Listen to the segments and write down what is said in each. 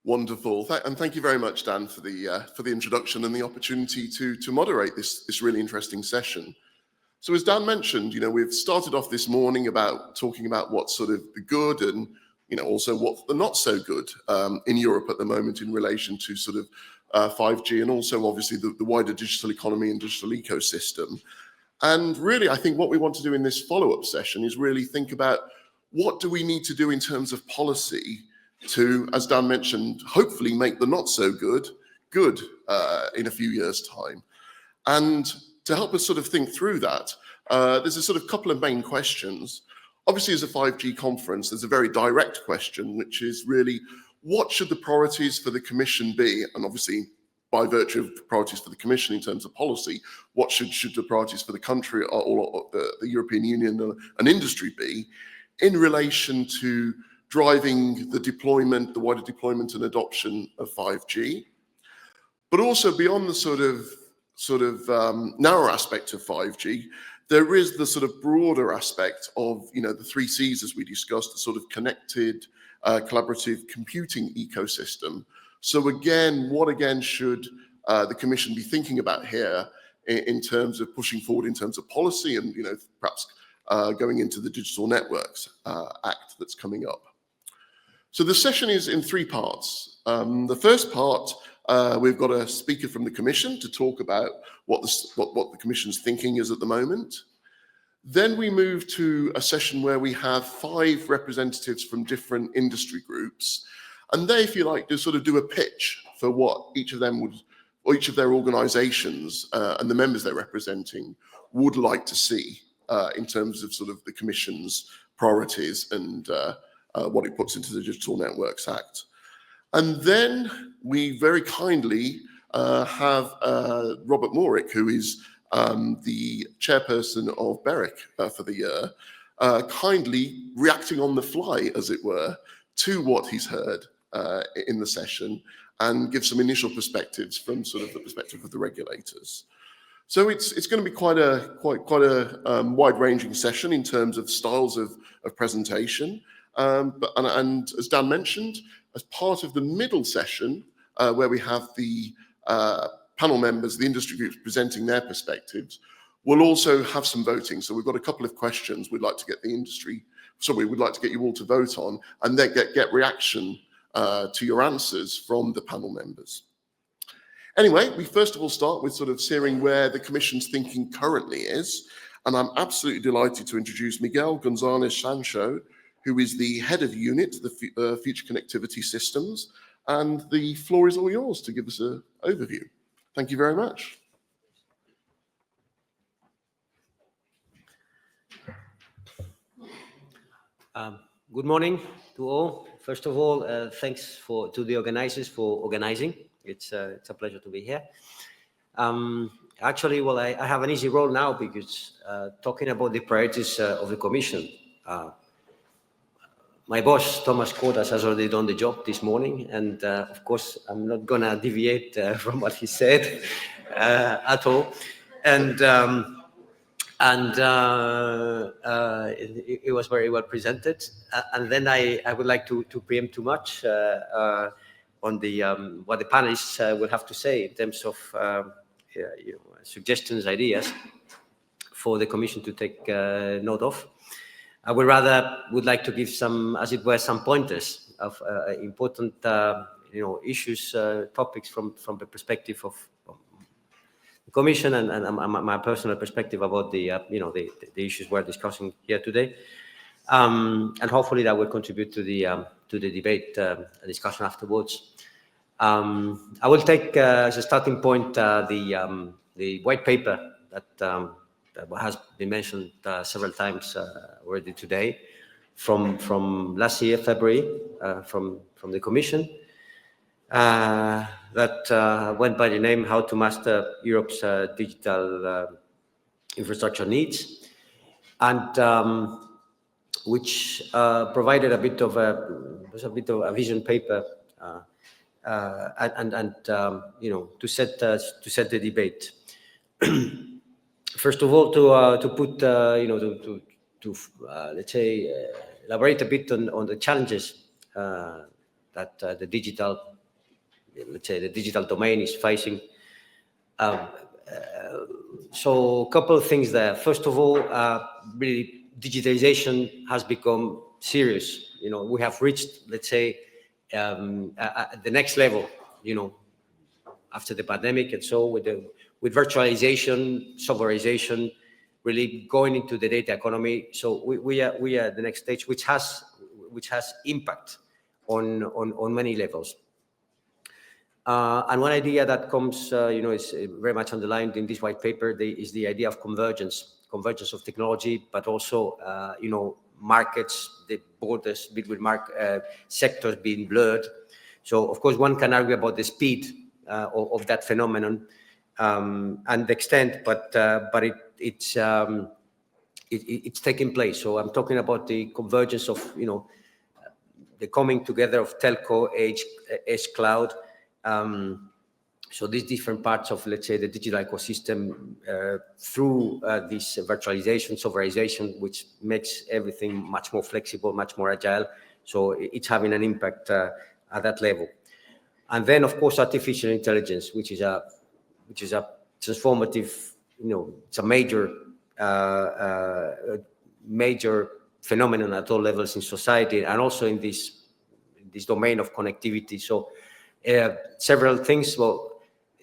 Wonderful, and thank you very much, Dan, for the introduction and the opportunity to moderate this really interesting session. So as Dan mentioned, we've started off this morning about talking about what's sort of the good and also what's the not so good in Europe at the moment in relation to sort of 5G and also obviously the wider digital economy and digital ecosystem. And really, I think what we want to do in this follow-up session is really think about what do we need to do in terms of policy to, as Dan mentioned, hopefully make the not so good in a few years' time. And to help us sort of think through that, there's a sort of couple of main questions. Obviously, as a 5G conference, there's a very direct question, which is really, what should the priorities for the Commission be? And obviously, by virtue of the priorities for the Commission in terms of policy, what should the priorities for the country or the European Union and industry be in relation to driving the wider deployment and adoption of 5G, but also beyond the sort of narrow aspect of 5G, there is the sort of broader aspect of the 3 C's as we discussed, the sort of connected, collaborative computing ecosystem. So what should the Commission be thinking about here in terms of pushing forward in terms of policy and perhaps going into the Digital Networks Act that's coming up. So the session is in 3 parts. The first part, we've got a speaker from the Commission to talk about what the Commission's thinking is at the moment. Then we move to a session where we have 5 representatives from different industry groups, and they, if you like, do a pitch for what each of them would, or each of their organisations and the members they're representing would like to see in terms of sort of the Commission's priorities and what it puts into the Digital Networks Act. And then we very kindly have Robert Moorick, who is the chairperson of BEREC for the year, kindly reacting on the fly, as it were, to what he's heard in the session and give some initial perspectives from sort of the perspective of the regulators. So it's going to be quite a wide-ranging session in terms of styles of presentation. And as Dan mentioned, as part of the middle session, where we have the panel members, the industry groups presenting their perspectives, we'll also have some voting. So we've got a couple of questions we'd like to get we'd like to get you all to vote on, and then get reaction to your answers from the panel members. Anyway, we first of all start with sort of seeing where the Commission's thinking currently is, and I'm absolutely delighted to introduce Miguel Gonzalez Sancho, who is the head of unit, the Future Connectivity Systems, and the floor is all yours to give us an overview. Thank you very much. Good morning to all. First of all, thanks to the organizers for organizing. It's a pleasure to be here. Actually, well, I have an easy role now because talking about the priorities of the Commission, my boss, Thomas Kodas, has already done the job this morning, and of course, I'm not going to deviate from what he said at all. And it was very well presented. And then I would like to preempt too much on the what the panelists will have to say in terms of suggestions, ideas for the Commission to take note of. I would like to give some, as it were, some pointers of important, issues, topics from the perspective of the Commission and my personal perspective about the issues we're discussing here today, and hopefully that will contribute to the debate, discussion afterwards. I will take as a starting point the white paper that has been mentioned several times already today, from last year, February, from the Commission, that went by the name "How to Master Europe's Digital Infrastructure Needs," and which provided a bit of a vision paper, and to set the debate. First of all, to put let's say elaborate a bit on the challenges that the digital, let's say, the digital domain is facing. So a couple of things there. First of all, really digitalization has become serious. We have reached, let's say, the next level, after the pandemic, and so with virtualization, softwareization, really going into the data economy. So we are at the next stage, which has impact on many levels. And one idea that comes, is very much underlined in this white paper is the idea of convergence of technology, but also, markets, the borders between sectors being blurred. So, of course, one can argue about the speed of that phenomenon and the extent, but it's taking place. So I'm talking about the convergence of, the coming together of telco, edge, cloud. So these different parts of, let's say, the digital ecosystem through this virtualization, softwareization, which makes everything much more flexible, much more agile. So it's having an impact at that level. And then, of course, artificial intelligence, which is a transformative, it's a major phenomenon at all levels in society, and also in this domain of connectivity. So several things. Well,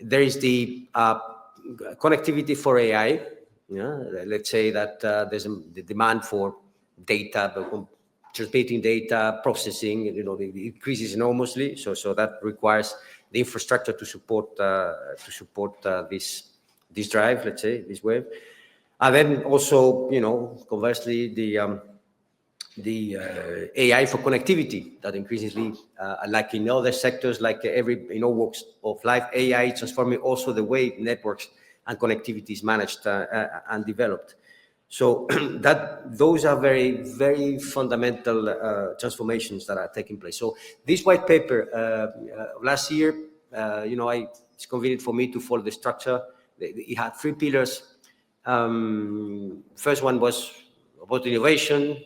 there is the connectivity for AI. Let's say that there's the demand for data, transmitting data, processing. It increases enormously. So that requires the infrastructure to support this drive. Let's say this wave, and then also, conversely, the AI for connectivity that increasingly, like in other sectors, like every walks of life, AI is transforming also the way networks and connectivity is managed and developed. So those are very, very fundamental transformations that are taking place. So this white paper last year, it's convenient for me to follow the structure. It had 3 pillars. First one was about innovation,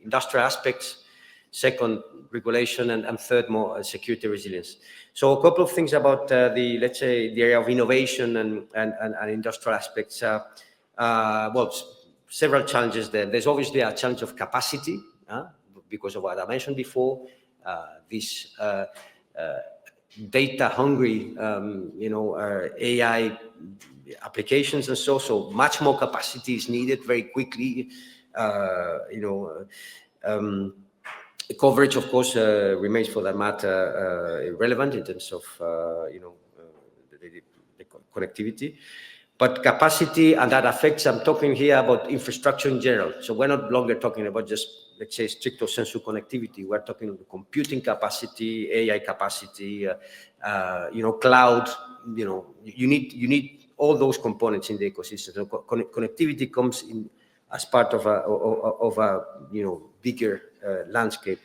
industrial aspects. Second, regulation, and third, more security resilience. So a couple of things about let's say, the area of innovation and industrial aspects. Well, several challenges there. There's obviously a challenge of capacity because of what I mentioned before. This data-hungry, AI applications and so much more capacity is needed very quickly. Coverage, of course, remains for that matter irrelevant in terms of the connectivity, but capacity, and that affects. I'm talking here about infrastructure in general. So we're not longer talking about just, let's say, stricto sensu connectivity. We're talking about computing capacity, AI capacity, cloud. You need all those components in the ecosystem. So connectivity comes in as part of a bigger landscape.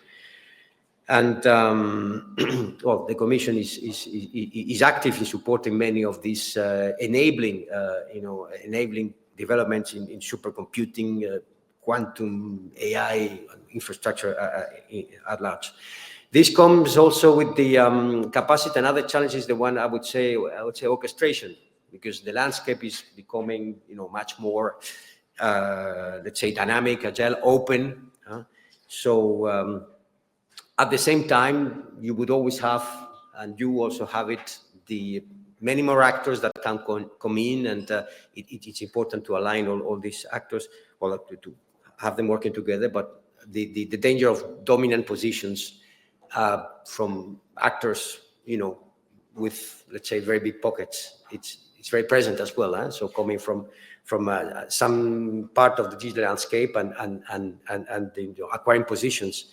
And well, the Commission is active in supporting many of these enabling developments in supercomputing, quantum, AI infrastructure at large. This comes also with the capacity. Another challenge is the one I would say orchestration, because the landscape is becoming much more let's say dynamic, agile, open. So at the same time, you would always have, and you also have it, the many more actors that can come in, and it's important to align all these actors, or to have them working together. But the danger of dominant positions from actors, with, let's say, very big pockets, it's very present as well. So coming from some part of the digital landscape and acquiring positions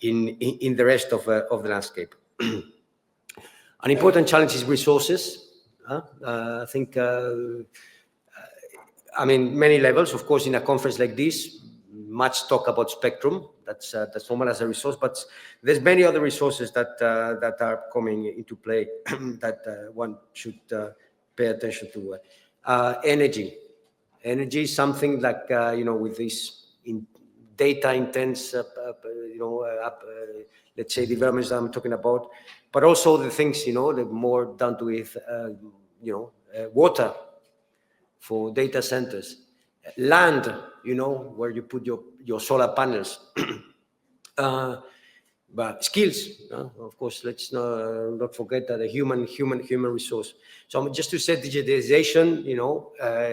in the rest of the landscape. An important challenge is resources. I think, many levels. Of course, in a conference like this, much talk about spectrum. That's normal as a resource, but there's many other resources that are coming into play that one should pay attention to. Energy is something like with this data intense, let's say developments that I'm talking about, but also the things, the more down to earth, water for data centers, land, where you put your solar panels, but skills, of course, let's not forget that a human resource. So just to say digitization,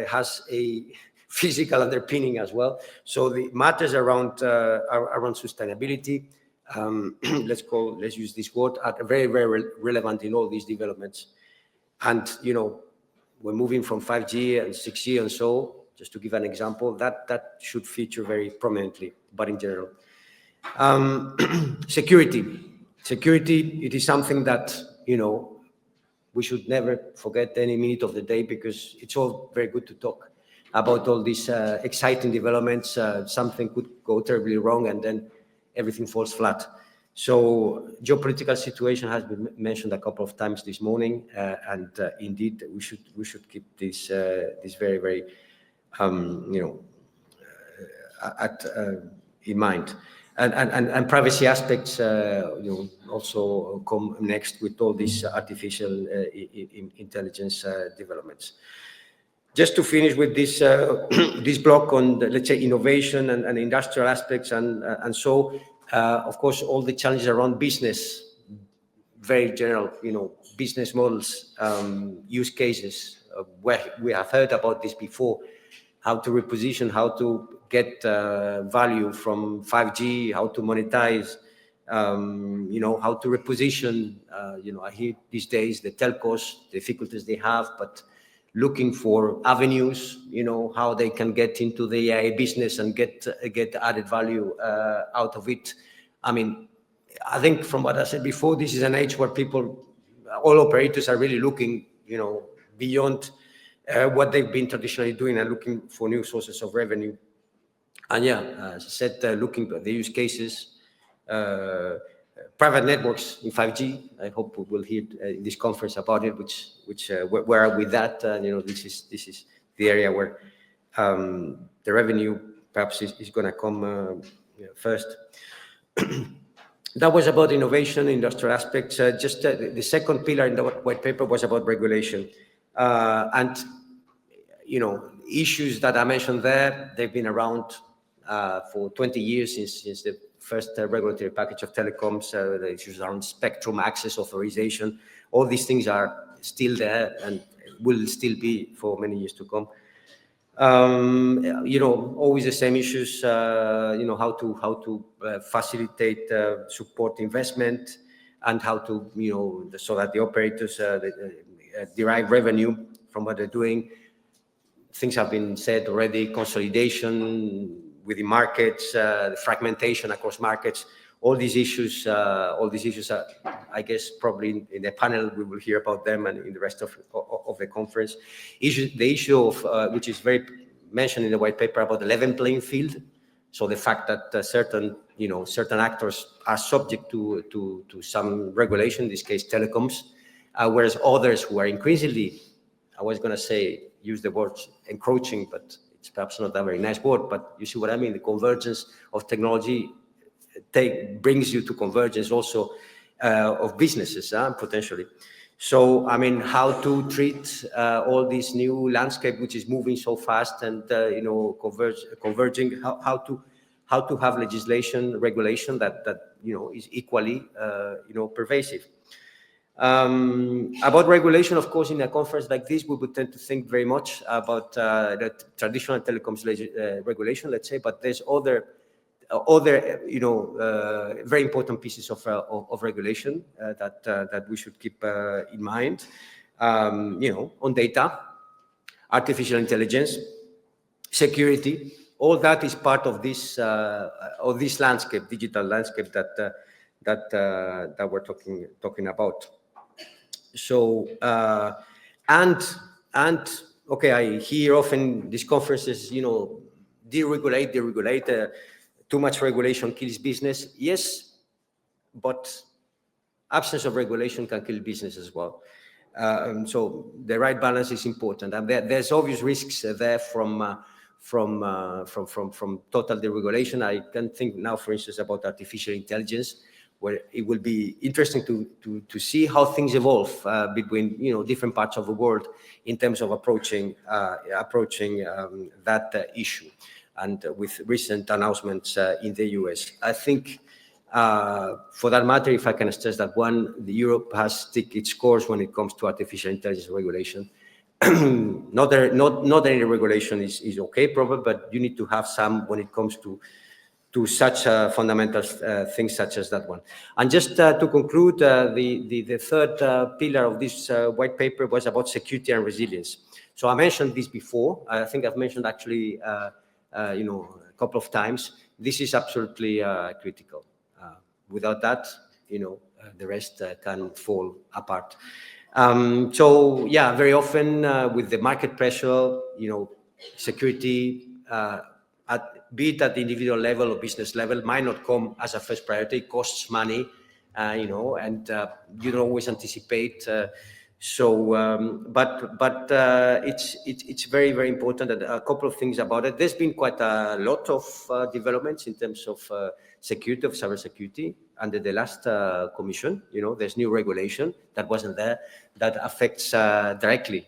has a physical underpinning as well. So the matters around sustainability, let's use this word, are very, very relevant in all these developments. And, we're moving from 5G and 6G and so, just to give an example, that should feature very prominently, but in general. Security, it is something that, we should never forget any minute of the day, because it's all very good to talk about all these exciting developments. Something could go terribly wrong and then everything falls flat. So geopolitical situation has been mentioned a couple of times this morning, and indeed we should keep this very, very in mind. And privacy aspects, also come next with all these artificial intelligence developments. Just to finish with this this block on, let's say, innovation and industrial aspects, and so of course all the challenges around business, very general, business models, use cases, where we have heard about this before, how to reposition, how to get value from 5G, how to monetize, how to reposition. I hear these days the telcos, the difficulties they have, but looking for avenues, how they can get into the AI business and get added value out of it. I mean, I think from what I said before, this is an age where all operators are really looking, beyond what they've been traditionally doing and looking for new sources of revenue. And as I said, looking at the use cases, private networks in 5G. I hope we will hear in this conference about it, where are we with that? This is the area where the revenue perhaps is going to come first. That was about innovation, industrial aspects. Just the second pillar in the white paper was about regulation. And, issues that I mentioned there, they've been around for 20 years since the first regulatory package of telecoms, the issues around spectrum, access, authorization. All these things are still there and will still be for many years to come. Always the same issues, how to facilitate, support investment, and how to, so that the operators derive revenue from what they're doing. Things have been said already: consolidation within markets, the fragmentation across markets. All these issues are, I guess, probably in the panel we will hear about them, and in the rest of the conference. The issue of which is very mentioned in the white paper about the level playing field. So the fact that certain actors are subject to some regulation, in this case telecoms, whereas others who are increasingly, I was going to say, use the word encroaching, but it's perhaps not a very nice word, but you see what I mean. The convergence of technology brings you to convergence also of businesses, potentially. So, I mean, how to treat all this new landscape, which is moving so fast and, converging, how to have legislation, regulation that is equally, pervasive. About regulation, of course, in a conference like this, we would tend to think very much about the traditional telecoms regulation, let's say, but there's other very important pieces of regulation that we should keep in mind. On data, artificial intelligence, security, all that is part of this landscape, digital landscape that we're talking about. So and okay, I hear often these conferences, deregulate. Too much regulation kills business. Yes, but absence of regulation can kill business as well. So the right balance is important, and there's obvious risks there from total deregulation. I can think now, for instance, about artificial intelligence, where it will be interesting to see how things evolve between different parts of the world in terms of approaching that issue, and with recent announcements in the US. I think, for that matter, if I can stress that Europe has stick its course when it comes to artificial intelligence regulation. Not any regulation is okay, probably, but you need to have some when it comes to such fundamental things such as that one. And just to conclude, the third pillar of this white paper was about security and resilience. So I mentioned this before. I think I've mentioned actually a couple of times. This is absolutely critical. Without that, the rest can fall apart. So yeah, very often with the market pressure, security, be it at the individual level or business level, might not come as a first priority. It costs money, and you don't always anticipate. But it's very, very important. That a couple of things about it. There's been quite a lot of developments in terms of security, of cybersecurity, under the last commission. There's new regulation that wasn't there that affects directly,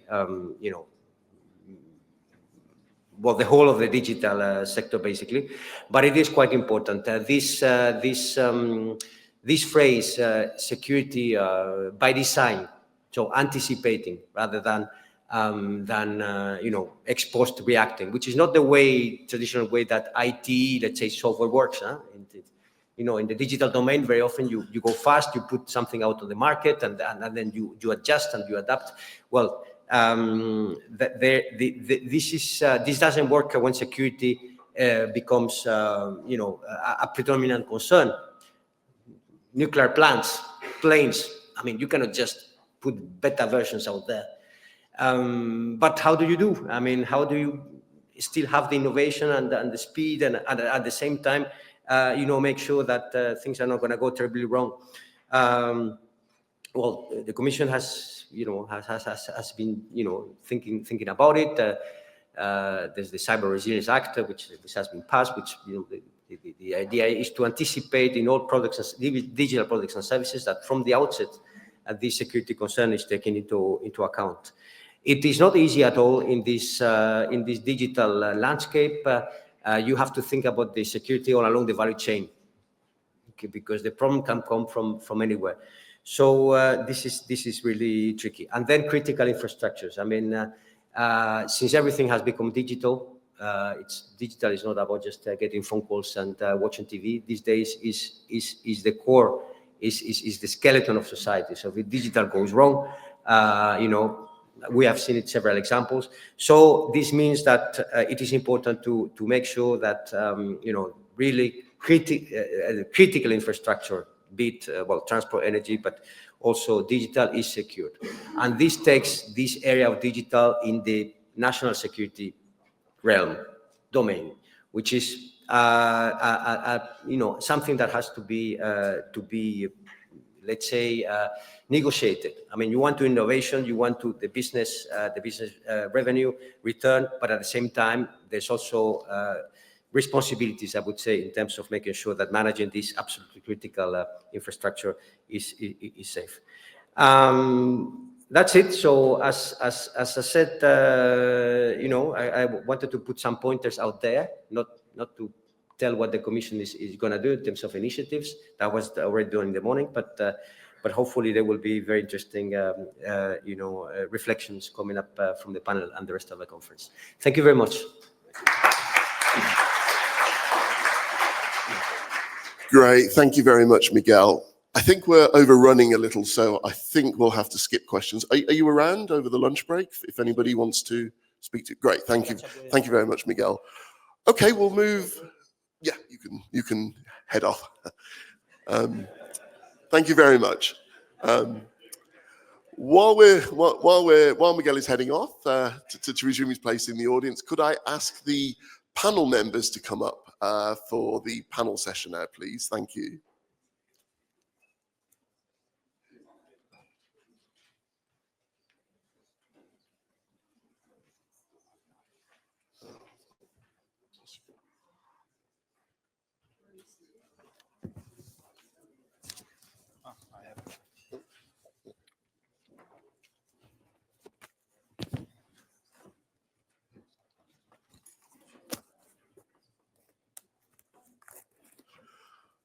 the whole of the digital sector, basically. But it is quite important. This phrase, security by design, so anticipating rather than ex-post reacting, which is not the traditional way that IT, let's say, software works. In the digital domain, very often you go fast, you put something out on the market, and then you adjust and you adapt. Well, this doesn't work when security becomes a predominant concern. Nuclear plants, planes. I mean, you cannot just put beta versions out there. But how do you do? I mean, how do you still have the innovation and the speed, and at the same time, make sure that things are not going to go terribly wrong? Well, the Commission has been thinking about it. There's the Cyber Resilience Act, which has been passed, which the idea is to anticipate in all products, digital products and services, that from the outset, this security concern is taken into account. It is not easy at all in this digital landscape. You have to think about the security all along the value chain, okay, because the problem can come from anywhere. So this is really tricky. And then critical infrastructures. I mean, since everything has become digital, digital is not about just getting phone calls and watching TV. These days is the core, is the skeleton of society. So if digital goes wrong, we have seen it several examples. So this means that it is important to make sure that really critical infrastructure, be it transport, energy, but also digital, is secured. And this takes this area of digital in the national security realm, domain, which is something that has to be let's say, negotiated. I mean, you want to innovation, you want to the business revenue return, but at the same time, there's also responsibilities, I would say, in terms of making sure that managing this absolutely critical infrastructure is safe. That's it. So as I said, I wanted to put some pointers out there, not to tell what the Commission is going to do in terms of initiatives. That was already done in the morning, but hopefully there will be very interesting, reflections coming up from the panel and the rest of the conference. Thank you very much. Great. Thank you very much, Miguel. I think we're overrunning a little, so I think we'll have to skip questions. Are you around over the lunch break if anybody wants to speak to? Great. Thank you. Thank you very much, Miguel. Okay, we'll move. Yeah, you can head off. Thank you very much. While Miguel is heading off to resume his place in the audience, could I ask the panel members to come up for the panel session now, please? Thank you.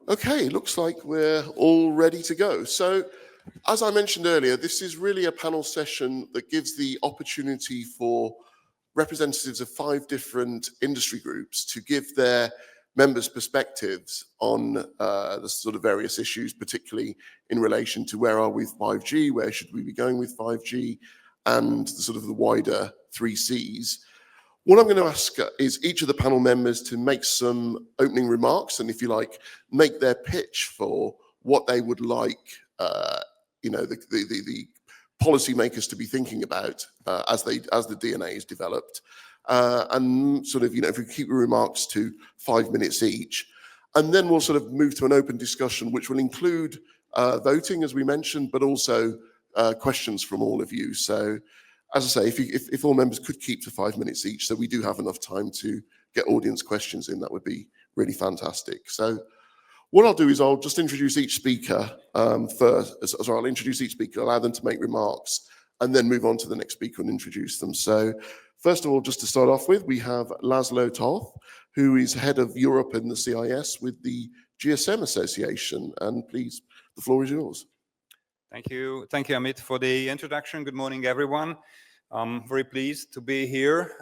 Okay, looks like we're all ready to go. So, as I mentioned earlier, this is really a panel session that gives the opportunity for representatives of 5 different industry groups to give their members' perspectives on the sort of various issues, particularly in relation to where are we with 5G, where should we be going with 5G, and the sort of the wider 3 Cs. What I'm going to ask is each of the panel members to make some opening remarks and, if you like, make their pitch for what they would like, the policymakers to be thinking about as the DNA is developed, and sort of, if we keep the remarks to 5 minutes each, and then we'll sort of move to an open discussion, which will include voting, as we mentioned, but also questions from all of you. So, as I say, if all members could keep to 5 minutes each, so we do have enough time to get audience questions in, that would be really fantastic. So what I'll do is I'll just introduce each speaker first. So I'll introduce each speaker, allow them to make remarks, and then move on to the next speaker and introduce them. So first of all, just to start off with, we have Laszlo Toth, who is head of Europe in the CIS with the GSM Association. And please, the floor is yours. Thank you, Amit, for the introduction. Good morning, everyone. I'm very pleased to be here.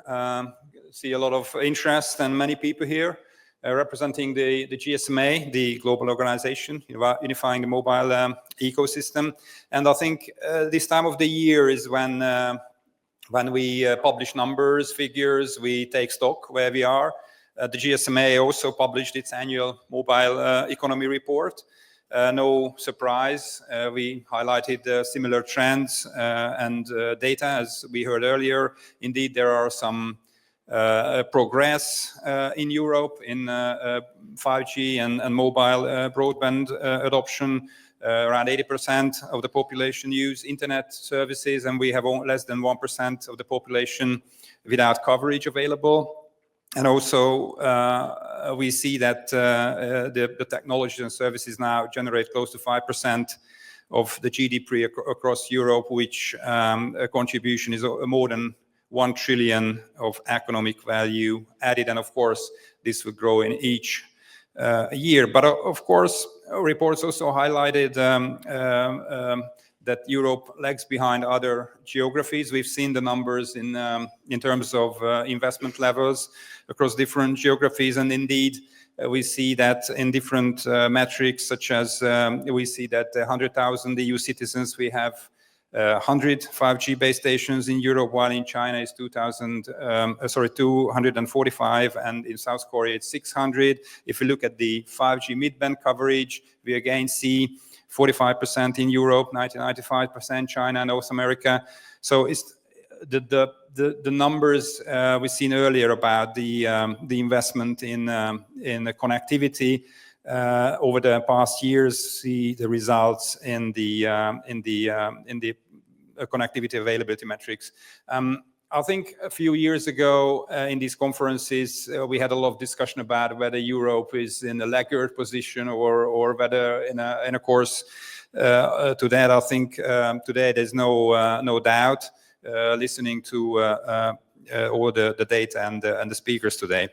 See a lot of interest and many people here representing the GSMA, the global organization unifying the mobile ecosystem. And I think this time of the year is when we publish numbers, figures, we take stock where we are. The GSMA also published its annual mobile economy report. No surprise, we highlighted similar trends and data, as we heard earlier. Indeed, there are some progress in Europe in 5G and mobile broadband adoption. Around 80% of the population use internet services, and we have less than 1% of the population without coverage available. And also, we see that the technologies and services now generate close to 5% of the GDP across Europe, which contribution is more than 1 trillion of economic value added. And of course, this will grow in each year. But of course, reports also highlighted that Europe lags behind other geographies. We've seen the numbers in terms of investment levels across different geographies. And indeed, we see that in different metrics, such as we see that 100,000 EU citizens, we have 100 5G base stations in Europe, while in China is 245, and in South Korea it's 600. If we look at the 5G mid-band coverage, we again see 45% in Europe, 95% China, North America. So it's the numbers we've seen earlier about the investment in the connectivity over the past years. See the results in the connectivity availability metrics. I think a few years ago in these conferences, we had a lot of discussion about whether Europe is in a laggard position or whether in a course to that. I think today there's no doubt, listening to all the data and the speakers today.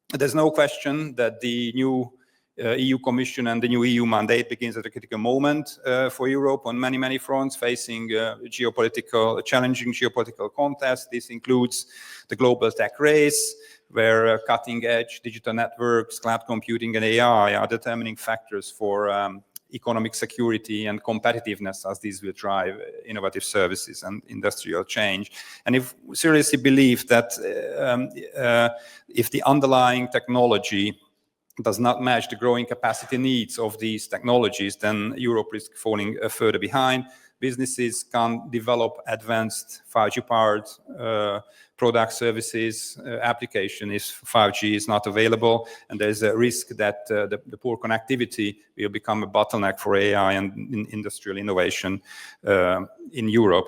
There's no question that the new EU Commission and the new EU mandate begins at a critical moment for Europe on many fronts, facing challenging geopolitical contest. This includes the global tech race, where cutting-edge digital networks, cloud computing, and AI are determining factors for economic security and competitiveness, as these will drive innovative services and industrial change. And if we seriously believe that if the underlying technology does not match the growing capacity needs of these technologies, then Europe is falling further behind. Businesses can't develop advanced 5G-powered product services application if 5G is not available, and there's a risk that the poor connectivity will become a bottleneck for AI and industrial innovation in Europe.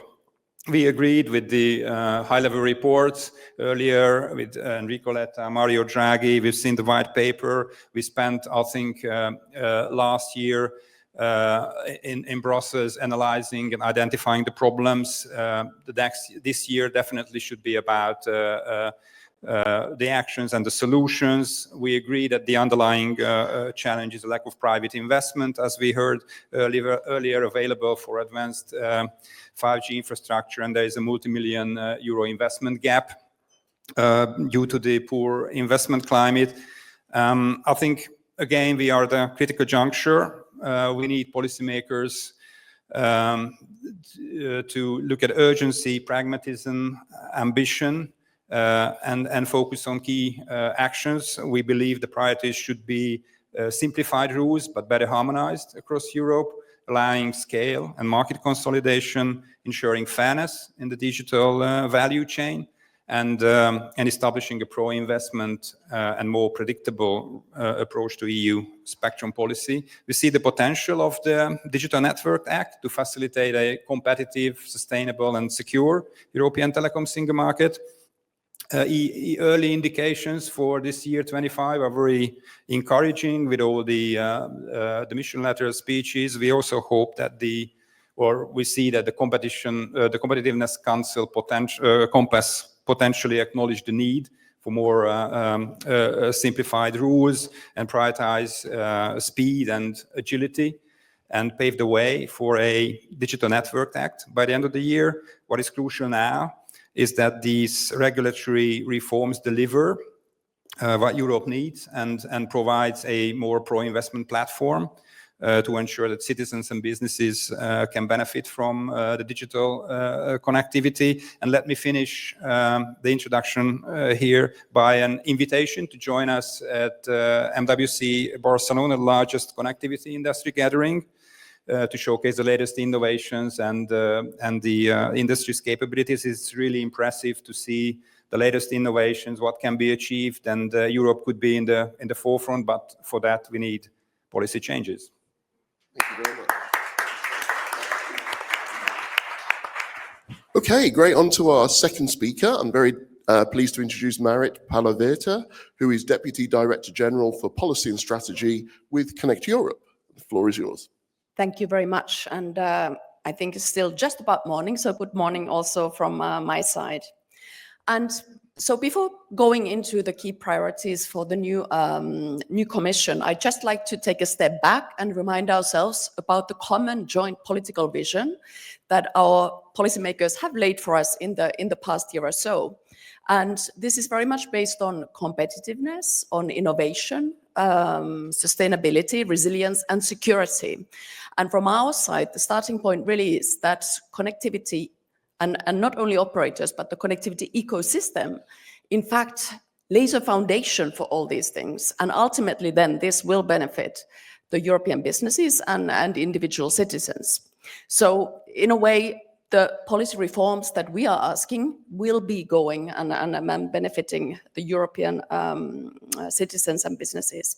We agreed with the high-level reports earlier with Enrico Letta, Mario Draghi. We've seen the white paper. We spent, I think, last year in Brussels analyzing and identifying the problems. This year definitely should be about the actions and the solutions. We agree that the underlying challenge is a lack of private investment, as we heard earlier available for advanced 5G infrastructure, and there is a multi-million euro investment gap due to the poor investment climate. I think, again, we are at a critical juncture. We need policymakers to look at urgency, pragmatism, ambition, and focus on key actions. We believe the priorities should be simplified rules, but better harmonized across Europe, allowing scale and market consolidation, ensuring fairness in the digital value chain, and establishing a pro-investment and more predictable approach to EU spectrum policy. We see the potential of the Digital Network Act to facilitate a competitive, sustainable, and secure European telecom single market. Early indications for this year 25 are very encouraging with all the mission letter speeches. We also hope that we see that the Competitiveness Council Compass potentially acknowledge the need for more simplified rules and prioritize speed and agility, and pave the way for a Digital Network Act by the end of the year. What is crucial now is that these regulatory reforms deliver what Europe needs and provides a more pro-investment platform to ensure that citizens and businesses can benefit from the digital connectivity. And let me finish the introduction here by an invitation to join us at MWC Barcelona, the largest connectivity industry gathering, to showcase the latest innovations and the industry's capabilities. It's really impressive to see the latest innovations, what can be achieved, and Europe could be in the forefront, but for that we need policy changes. Thank you very much. Okay, great. On to our second speaker. I'm very pleased to introduce Marit Palovirta, who is Deputy Director General for Policy and Strategy with Connect Europe. The floor is yours. Thank you very much. And I think it's still just about morning, so good morning also from my side. And so before going into the key priorities for the new commission, I'd just like to take a step back and remind ourselves about the common joint political vision that our policymakers have laid for us in the past year or so. And this is very much based on competitiveness, on innovation, sustainability, resilience, and security. And from our side, the starting point really is that connectivity, and not only operators, but the connectivity ecosystem, in fact, lays a foundation for all these things. And ultimately, then, this will benefit the European businesses and individual citizens. So, in a way, the policy reforms that we are asking will be going and benefiting the European citizens and businesses.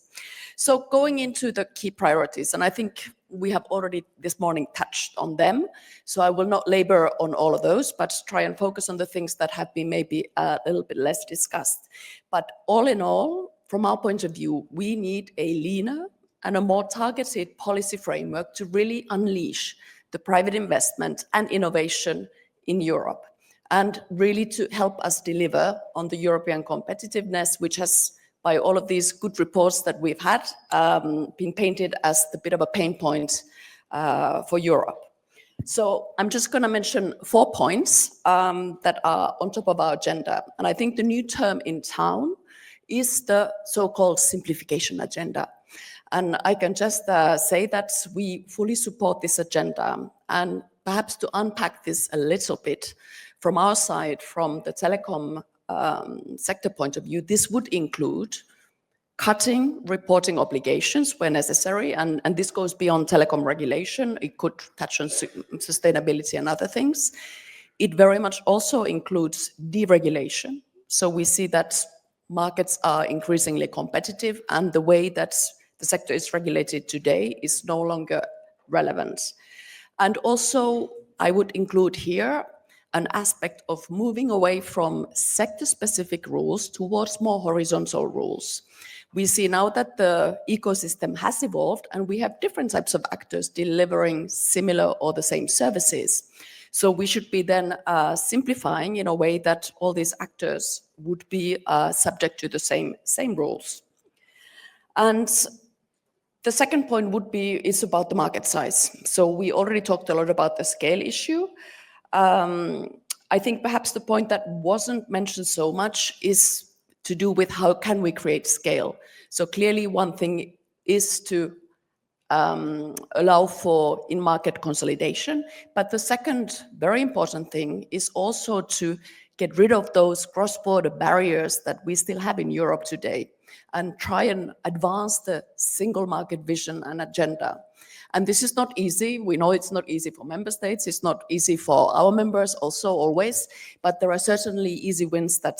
So going into the key priorities, and I think we have already this morning touched on them, so I will not labor on all of those, but try and focus on the things that have been maybe a little bit less discussed. But all in all, from our point of view, we need a leaner and a more targeted policy framework to really unleash the private investment and innovation in Europe, and really to help us deliver on the European competitiveness, which has, by all of these good reports that we've had, been painted as the bit of a pain point for Europe. So I'm just going to mention 4 points that are on top of our agenda. And I think the new term in town is the so-called simplification agenda. And I can just say that we fully support this agenda. And perhaps to unpack this a little bit from our side, from the telecom sector point of view, this would include cutting reporting obligations where necessary. And this goes beyond telecom regulation. It could touch on sustainability and other things. It very much also includes deregulation. So we see that markets are increasingly competitive, and the way that the sector is regulated today is no longer relevant. And also, I would include here an aspect of moving away from sector-specific rules towards more horizontal rules. We see now that the ecosystem has evolved and we have different types of actors delivering similar or the same services. So we should be then simplifying in a way that all these actors would be subject to the same rules. And the second point is about the market size. So we already talked a lot about the scale issue. I think perhaps the point that wasn't mentioned so much is to do with how can we create scale. So clearly one thing is to allow for in-market consolidation, but the second very important thing is also to get rid of those cross-border barriers that we still have in Europe today and try and advance the single market vision and agenda. And this is not easy. We know it's not easy for member states. It's not easy for our members also always, but there are certainly easy wins that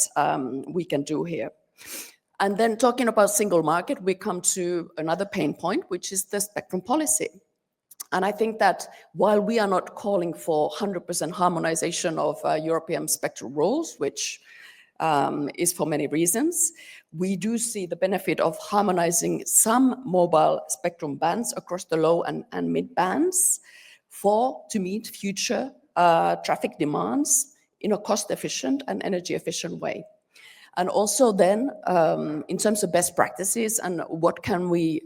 we can do here. And then talking about single market, we come to another pain point, which is the spectrum policy. And I think that while we are not calling for 100% harmonization of European spectrum rules, which is for many reasons, we do see the benefit of harmonizing some mobile spectrum bands across the low and mid bands to meet future traffic demands in a cost-efficient and energy-efficient way. And also then, in terms of best practices and what can we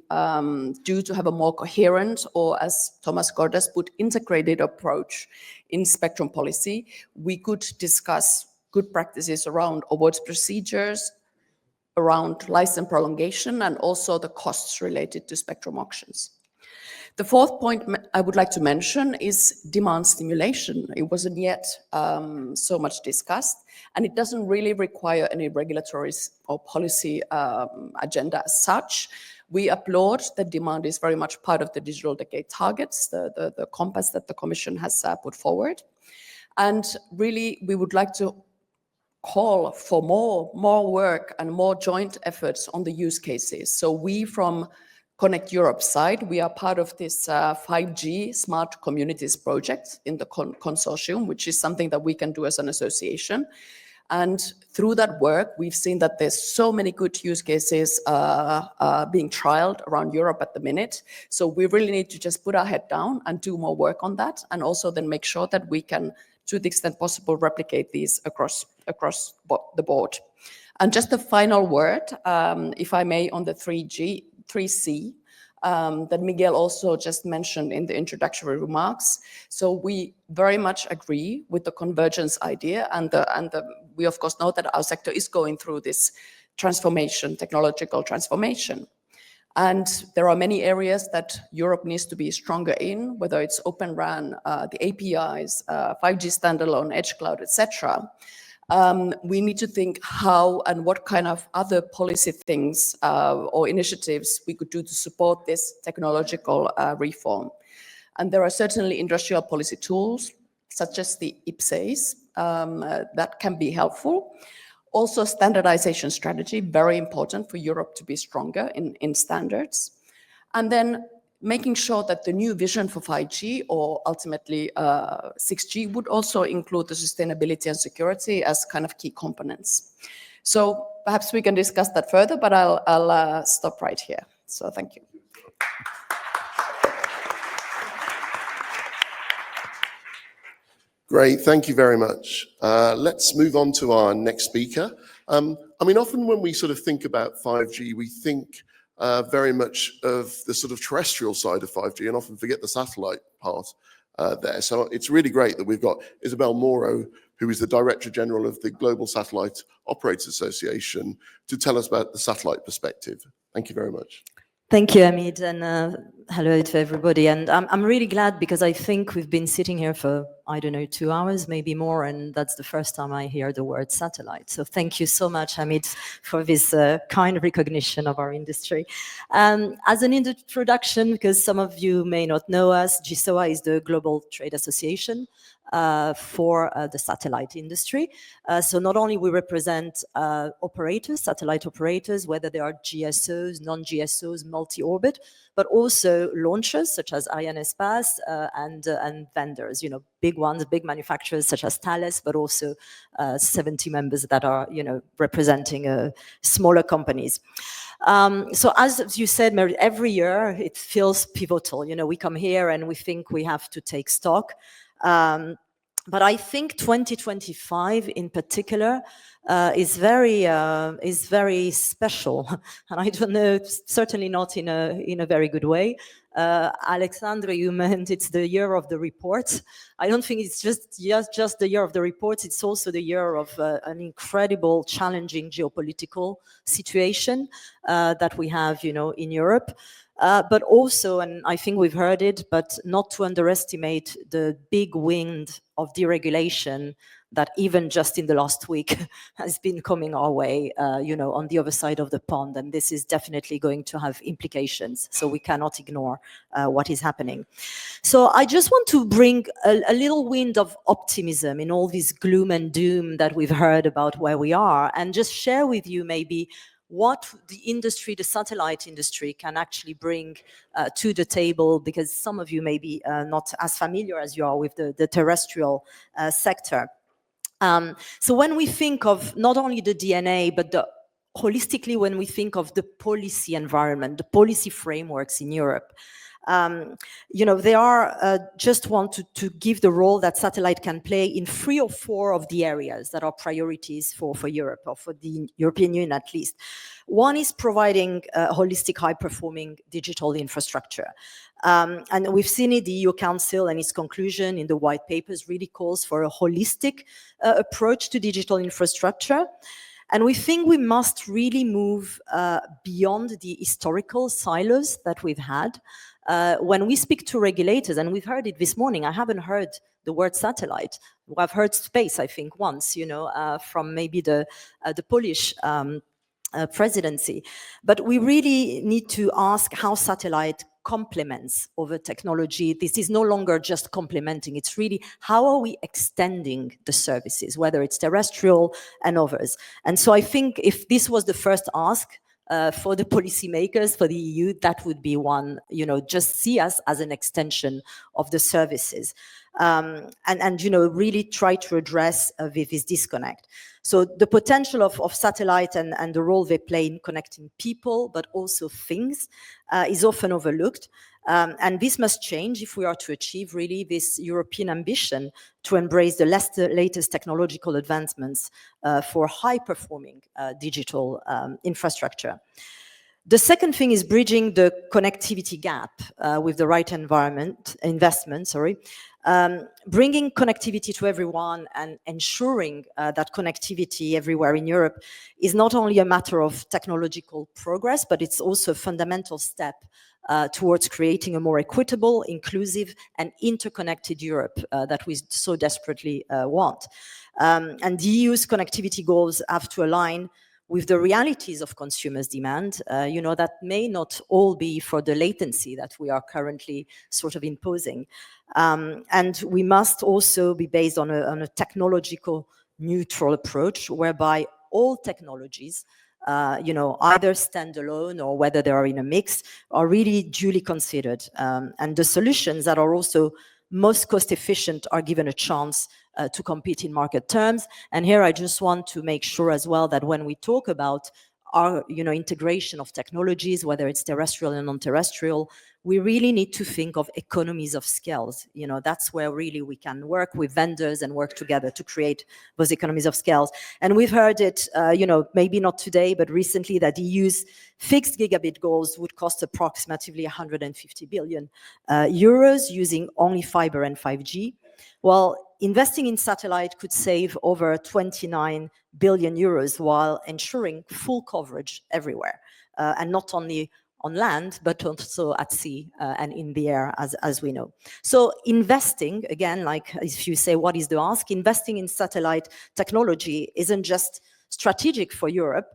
do to have a more coherent, or as Thomas Gordas put, integrated approach in spectrum policy, we could discuss good practices around awards procedures, around license prolongation, and also the costs related to spectrum auctions. The fourth point I would like to mention is demand stimulation. It wasn't yet so much discussed, and it doesn't really require any regulatory or policy agenda as such. We applaud that demand is very much part of the digital decade targets, the compass that the Commission has put forward. And really, we would like to call for more work and more joint efforts on the use cases. So we from Connect Europe side, we are part of this 5G Smart Communities project in the consortium, which is something that we can do as an association. And through that work, we've seen that there's so many good use cases being trialed around Europe at the minute. So we really need to just put our head down and do more work on that, and also then make sure that we can, to the extent possible, replicate these across the board. And just a final word, if I may, on the 3C, that Miguel also just mentioned in the introductory remarks. So we very much agree with the convergence idea, and we of course know that our sector is going through this transformation, technological transformation. And there are many areas that Europe needs to be stronger in, whether it's Open RAN, the APIs, 5G standalone, edge cloud, etc. We need to think how and what kind of other policy things or initiatives we could do to support this technological reform. And there are certainly industrial policy tools, such as the IPCEIs, that can be helpful. Also, standardization strategy, very important for Europe to be stronger in standards. And then making sure that the new vision for 5G, or ultimately 6G, would also include the sustainability and security as kind of key components. So perhaps we can discuss that further, but I'll stop right here. So thank you. Great, thank you very much. Let's move on to our next speaker. I mean, often when we sort of think about 5G, we think very much of the sort of terrestrial side of 5G and often forget the satellite part there. So it's really great that we've got Isabel Moro, who is the Director General of the Global Satellite Operators Association, to tell us about the satellite perspective. Thank you very much. Thank you, Amit, and hello to everybody. And I'm really glad, because I think we've been sitting here for, I don't know, 2 hours, maybe more, and that's the first time I hear the word satellite. So thank you so much, Amit, for this kind recognition of our industry. As an introduction, because some of you may not know us, GSOA is the Global Trade Association for the satellite industry. So not only we represent operators, satellite operators, whether they are GSOs, non-GSOs, multi-orbit, but also also launchers such as Arianespace and vendors, big ones, big manufacturers such as Thales, but also 70 members that are, representing smaller companies. So as you said, Mary, every year it feels pivotal. We come here and we think we have to take stock. But I think 2025 in particular is very special, and I don't know, certainly not in a very good way. Alexandre, you meant it's the year of the report. I don't think it's just the year of the report. It's also the year of an incredible, challenging geopolitical situation that we have, in Europe. But also, and I think we've heard it, but not to underestimate the big wind of deregulation that even just in the last week has been coming our way, on the other side of the pond. And this is definitely going to have implications. So we cannot ignore what is happening. So I just want to bring a little wind of optimism in all this gloom and doom that we've heard about where we are, and just share with you maybe what the industry, the satellite industry, can actually bring to the table, because some of you may be not as familiar as you are with the terrestrial sector. So when we think of not only the DNA, but holistically, when we think of the policy environment, the policy frameworks in Europe, they are just want to give the role that satellite can play in 3 or 4 of the areas that are priorities for Europe, or for the European Union at least. One is providing holistic, high-performing digital infrastructure. And we've seen it, the EU Council and its conclusion in the white papers really calls for a holistic approach to digital infrastructure. And we think we must really move beyond the historical silos that we've had. When we speak to regulators, and we've heard it this morning, I haven't heard the word satellite. I've heard space, I think, once, from maybe the Polish presidency. But we really need to ask how satellite complements over technology. This is no longer just complementing, it's really how are we extending the services, whether it's terrestrial and others. And so I think if this was the first ask for the policymakers, for the EU, that would be one, just see us as an extension of the services. And really try to address this disconnect. So the potential of satellite and the role they play in connecting people, but also things, is often overlooked. And this must change if we are to achieve really this European ambition to embrace the latest technological advancements for high-performing digital infrastructure. The second thing is bridging the connectivity gap with the right investment. Bringing connectivity to everyone and ensuring that connectivity everywhere in Europe is not only a matter of technological progress, but it's also a fundamental step towards creating a more equitable, inclusive, and interconnected Europe that we so desperately want. And the EU's connectivity goals have to align with the realities of consumers' demand, that may not all be for the latency that we are currently sort of imposing. And we must also be based on a technological neutral approach, whereby all technologies, either standalone or whether they are in a mix, are really duly considered. And the solutions that are also most cost efficient are given a chance to compete in market terms. And here I just want to make sure as well that when we talk about our integration of technologies, whether it's terrestrial and non-terrestrial, we really need to think of economies of scales. That's where really we can work with vendors and work together to create those economies of scales. And we've heard it, maybe not today, but recently, that the EU's fixed gigabit goals would cost approximately 150 billion euros using only fiber and 5G. Well, investing in satellite could save over 29 billion euros while ensuring full coverage everywhere, and not only on land, but also at sea and in the air, as we know. So investing, again, like if you say, what is the ask? Investing in satellite technology isn't just strategic for Europe,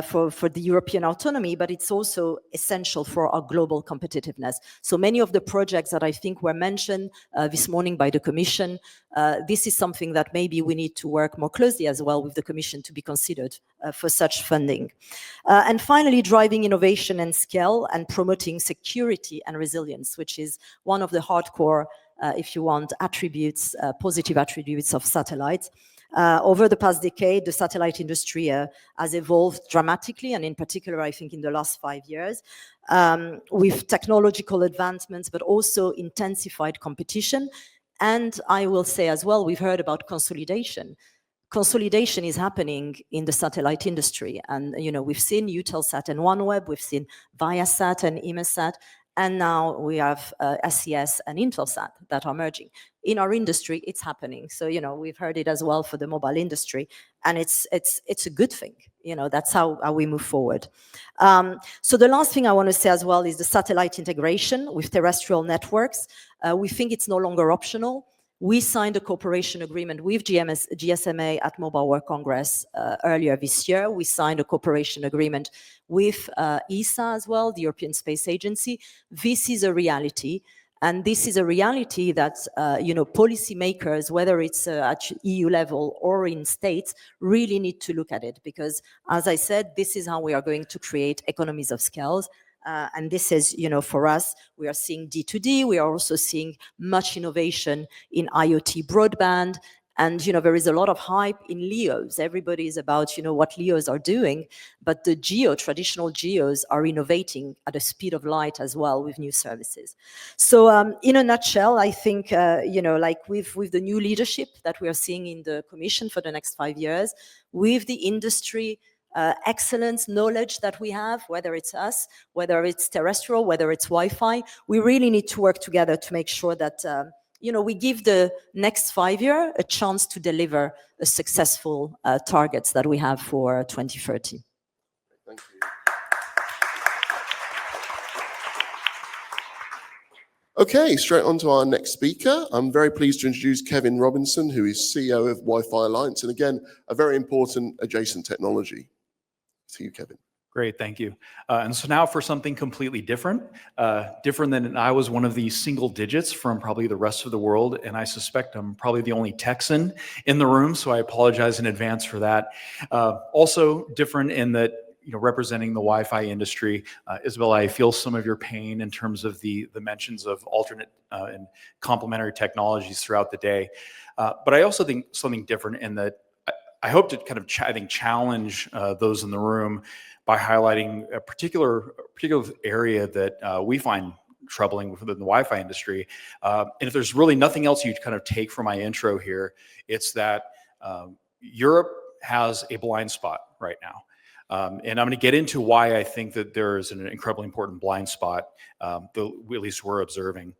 for the European autonomy, but it's also essential for our global competitiveness. So many of the projects that I think were mentioned this morning by the Commission, this is something that maybe we need to work more closely as well with the Commission to be considered for such funding. And finally, driving innovation and scale and promoting security and resilience, which is one of the hardcore, if you want, attributes, positive attributes of satellites. Over the past decade, the satellite industry has evolved dramatically, and in particular, I think in the last 5 years, with technological advancements, but also intensified competition. And I will say as well, we've heard about consolidation. Consolidation is happening in the satellite industry. And, you know, we've seen Eutelsat and OneWeb, we've seen Viasat and Inmarsat, and now we have SES and Intelsat that are merging. In our industry, it's happening. So, you know, we've heard it as well for the mobile industry, and it's a good thing. You know, that's how we move forward. So the last thing I want to say as well is the satellite integration with terrestrial networks. We think it's no longer optional. We signed a cooperation agreement with GSMA at Mobile World Congress earlier this year. We signed a cooperation agreement with ESA as well, the European Space Agency. This is a reality. And this is a reality that, you know, policymakers, whether it's at EU level or in states, really need to look at it. Because, as I said, this is how we are going to create economies of scale. And this is, you know, for us, we are seeing D2D. We are also seeing much innovation in IoT broadband. And, you know, there is a lot of hype in LEOs. Everybody is about, you know, what LEOs are doing. But the traditional GEOs are innovating at the speed of light as well with new services. So in a nutshell, I think, you know, like with the new leadership that we are seeing in the Commission for the next 5 years, with the industry excellence, knowledge that we have, whether it's us, whether it's terrestrial, whether it's Wi-Fi, we really need to work together to make sure that, you know, we give the next 5 years a chance to deliver a successful targets that we have for 2030. Thank you. Okay, straight on to our next speaker. I'm very pleased to introduce Kevin Robinson, who is CEO of Wi-Fi Alliance, and again, a very important adjacent technology. To you, Kevin. Great, thank you. And so now for something completely different, different than I was one of the single digits from probably the rest of the world, and I suspect I'm probably the only Texan in the room, so I apologize in advance for that. Also different in that, you know, representing the Wi-Fi industry, Isabel, I feel some of your pain in terms of the mentions of alternate and complementary technologies throughout the day. But I also think something different in that I hope to kind of challenge those in the room by highlighting a particular area that we find troubling within the Wi-Fi industry. And if there's really nothing else you kind of take from my intro here, it's that Europe has a blind spot right now. And I'm going to get into why I think that there is an incredibly important blind spot, at least we're observing.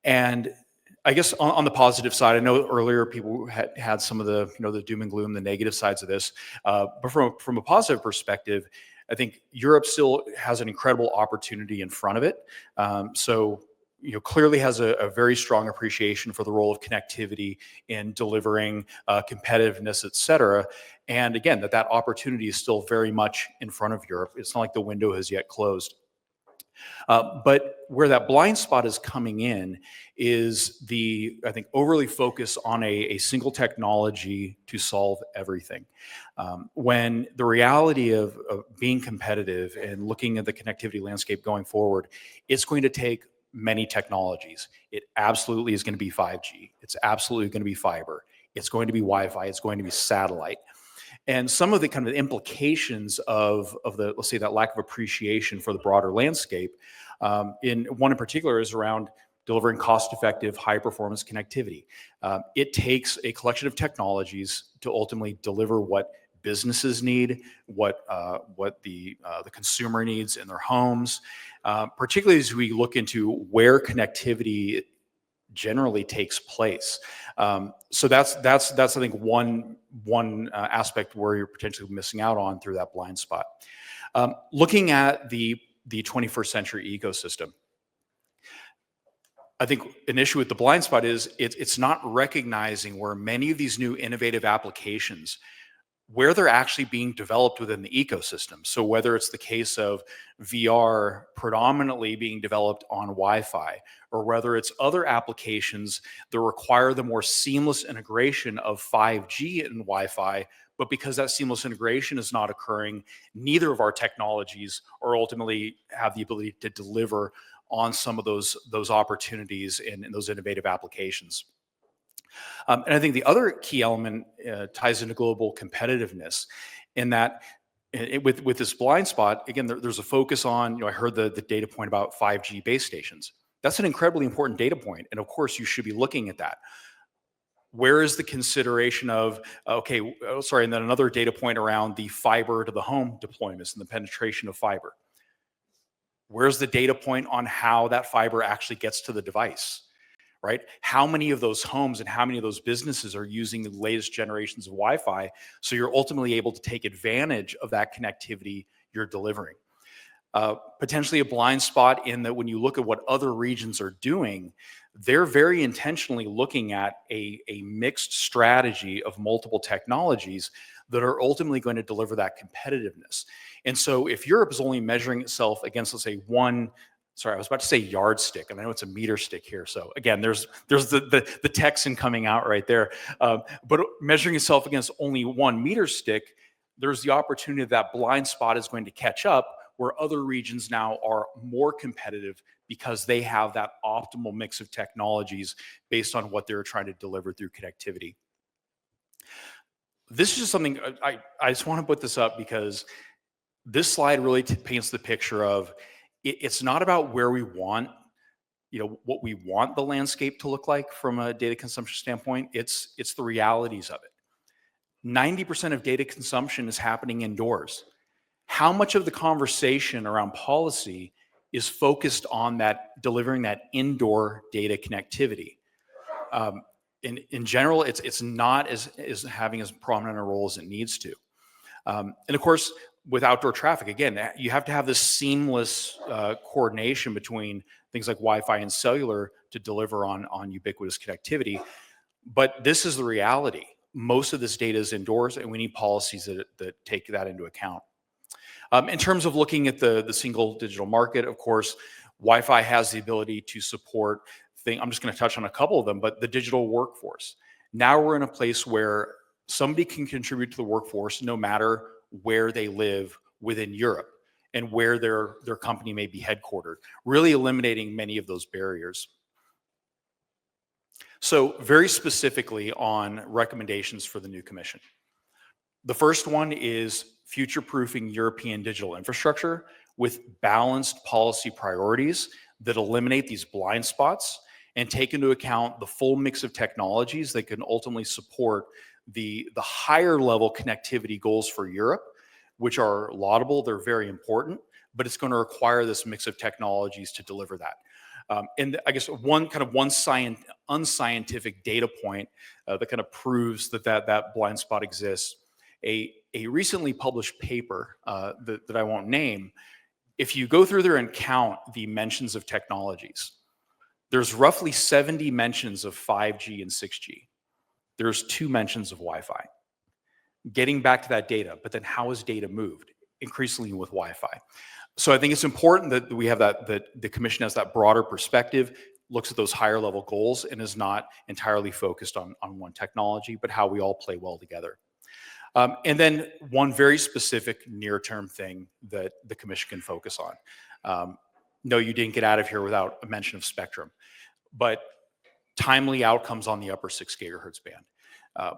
And I guess on the positive side, I know earlier people had some of the, you know, the doom and gloom, the negative sides of this. But from a positive perspective, I think Europe still has an incredible opportunity in front of it. So, you know, clearly has a very strong appreciation for the role of connectivity in delivering competitiveness, et cetera. And again, that opportunity is still very much in front of Europe. It's not like the window has yet closed. But where that blind spot is coming in is I think, overly focus on a single technology to solve everything. When the reality of being competitive and looking at the connectivity landscape going forward, it's going to take many technologies. It absolutely is going to be 5G. It's absolutely going to be fiber. It's going to be Wi-Fi. It's going to be satellite. And some of the kind of implications of the, let's say, that lack of appreciation for the broader landscape, in particular is around delivering cost-effective, high-performance connectivity. It takes a collection of technologies to ultimately deliver what businesses need, what the consumer needs in their homes, particularly as we look into where connectivity generally takes place. So that's I think one aspect where you're potentially missing out on through that blind spot. Looking at the 21st century ecosystem, I think an issue with the blind spot is it's not recognizing where many of these new innovative applications where they're actually being developed within the ecosystem. So whether it's the case of VR predominantly being developed on Wi-Fi, or whether it's other applications that require the more seamless integration of 5G and Wi-Fi, but because that seamless integration is not occurring, neither of our technologies are ultimately have the ability to deliver on some of those opportunities in those innovative applications. And I think the other key element ties into global competitiveness, in that with this blind spot, again, there's a focus on, I heard the data point about 5G base stations. That's an incredibly important data point. And of course, you should be looking at that. Where is the consideration of, and then another data point around the fiber to the home deployments and the penetration of fiber. Where's the data point on how that fiber actually gets to the device, right? How many of those homes and how many of those businesses are using the latest generations of Wi-Fi, so you're ultimately able to take advantage of that connectivity you're delivering? Potentially a blind spot in that when you look at what other regions are doing, they're very intentionally looking at a mixed strategy of multiple technologies that are ultimately going to deliver that competitiveness. And so if Europe is only measuring itself against, let's say, I was about to say yardstick, and I know it's a meter stick here. So again, there's the Texan coming out right there. But measuring itself against only 1 meter stick, there's the opportunity that blind spot is going to catch up, where other regions now are more competitive because they have that optimal mix of technologies based on what they're trying to deliver through connectivity. This is just something I just want to put this up because this slide really paints the picture of it's not about where we want, what we want the landscape to look like from a data consumption standpoint. It's the realities of it. 90% of data consumption is happening indoors. How much of the conversation around policy is focused on that, delivering that indoor data connectivity? In general, it's not as having as prominent a role as it needs to. And of course, with outdoor traffic, again, you have to have this seamless coordination between things like Wi-Fi and cellular to deliver on ubiquitous connectivity. But this is the reality. Most of this data is indoors, and we need policies that take that into account. In terms of looking at the single digital market, of course, Wi-Fi has the ability to support I'm just going to touch on a couple of them, but the digital workforce. Now we're in a place where somebody can contribute to the workforce no matter where they live within Europe and where their company may be headquartered, really eliminating many of those barriers. So very specifically on recommendations for the new commission. The first one is future-proofing European digital infrastructure with balanced policy priorities that eliminate these blind spots and take into account the full mix of technologies that can ultimately support the higher level connectivity goals for Europe, which are laudable, they're very important, but it's going to require this mix of technologies to deliver that. And I guess one unscientific data point that kind of proves that blind spot exists, a recently published paper that I won't name, if you go through there and count the mentions of technologies, there's roughly 70 mentions of 5G and 6G. There's 2 mentions of Wi-Fi. Getting back to that data, but then how is data moved? Increasingly with Wi-Fi. So I think it's important that we have that the commission has that broader perspective, looks at those higher level goals, and is not entirely focused on one technology, but how we all play well together. And then one very specific near-term thing that the commission can focus on. No, you didn't get out of here without a mention of spectrum, but timely outcomes on the upper 6 gigahertz band.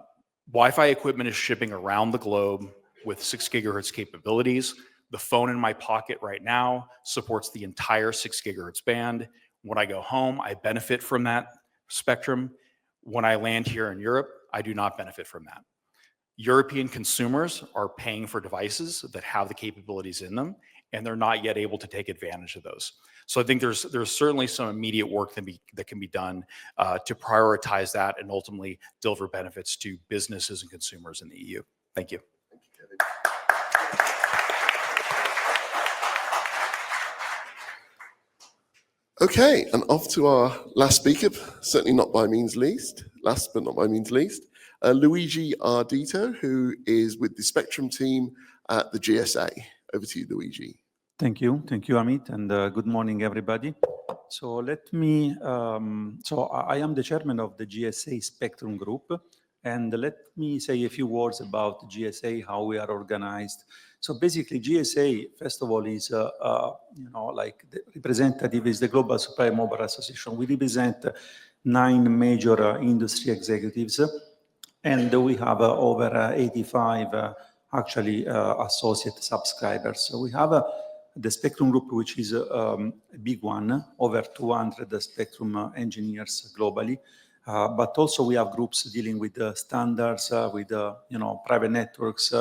Wi-Fi equipment is shipping around the globe with 6 gigahertz capabilities. The phone in my pocket right now supports the entire 6 gigahertz band. When I go home, I benefit from that spectrum. When I land here in Europe, I do not benefit from that. European consumers are paying for devices that have the capabilities in them, and they're not yet able to take advantage of those. So I think there's certainly some immediate work that can be done to prioritize that and ultimately deliver benefits to businesses and consumers in the EU. Thank you. Thank you, Kevin. Okay, and off to our last speaker, certainly not by means least, last but not by means least, Luigi Ardito, who is with the Spectrum team at the GSA. Over to you, Luigi. Thank you, Amit, and good morning, everybody. So let me, I am the chairman of the GSA Spectrum Group, and let me say a few words about GSA, how we are organized. So basically, GSA, first of all, is, like the representative is the Global Supplier Mobile Association. We represent 9 major industry executives, and we have over 85 actually associate subscribers. So we have the Spectrum Group, which is a big one, over 200 Spectrum engineers globally. But also we have groups dealing with standards, with private networks.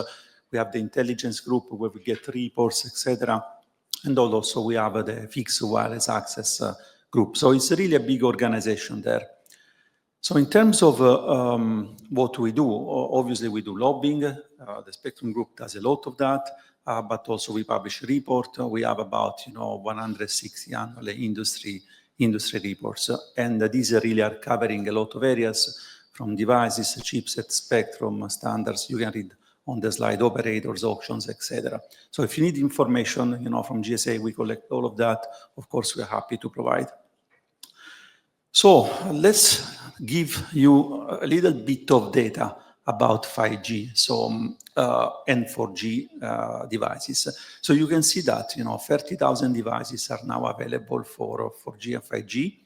We have the intelligence group where we get reports, etc. And also we have the fixed wireless access group. So it's really a big organization there. So in terms of what we do, obviously we do lobbying. The Spectrum Group does a lot of that, but also we publish a report. We have about 160 annual industry reports, and these really are covering a lot of areas, from devices, chipset, spectrum, standards. You can read on the slide, operators, auctions, etc. So if you need information, from GSA, we collect all of that. Of course, we're happy to provide. So let's give you a little bit of data about 5G, and 4G devices. So you can see that 30,000 devices are now available for 4G and 5G,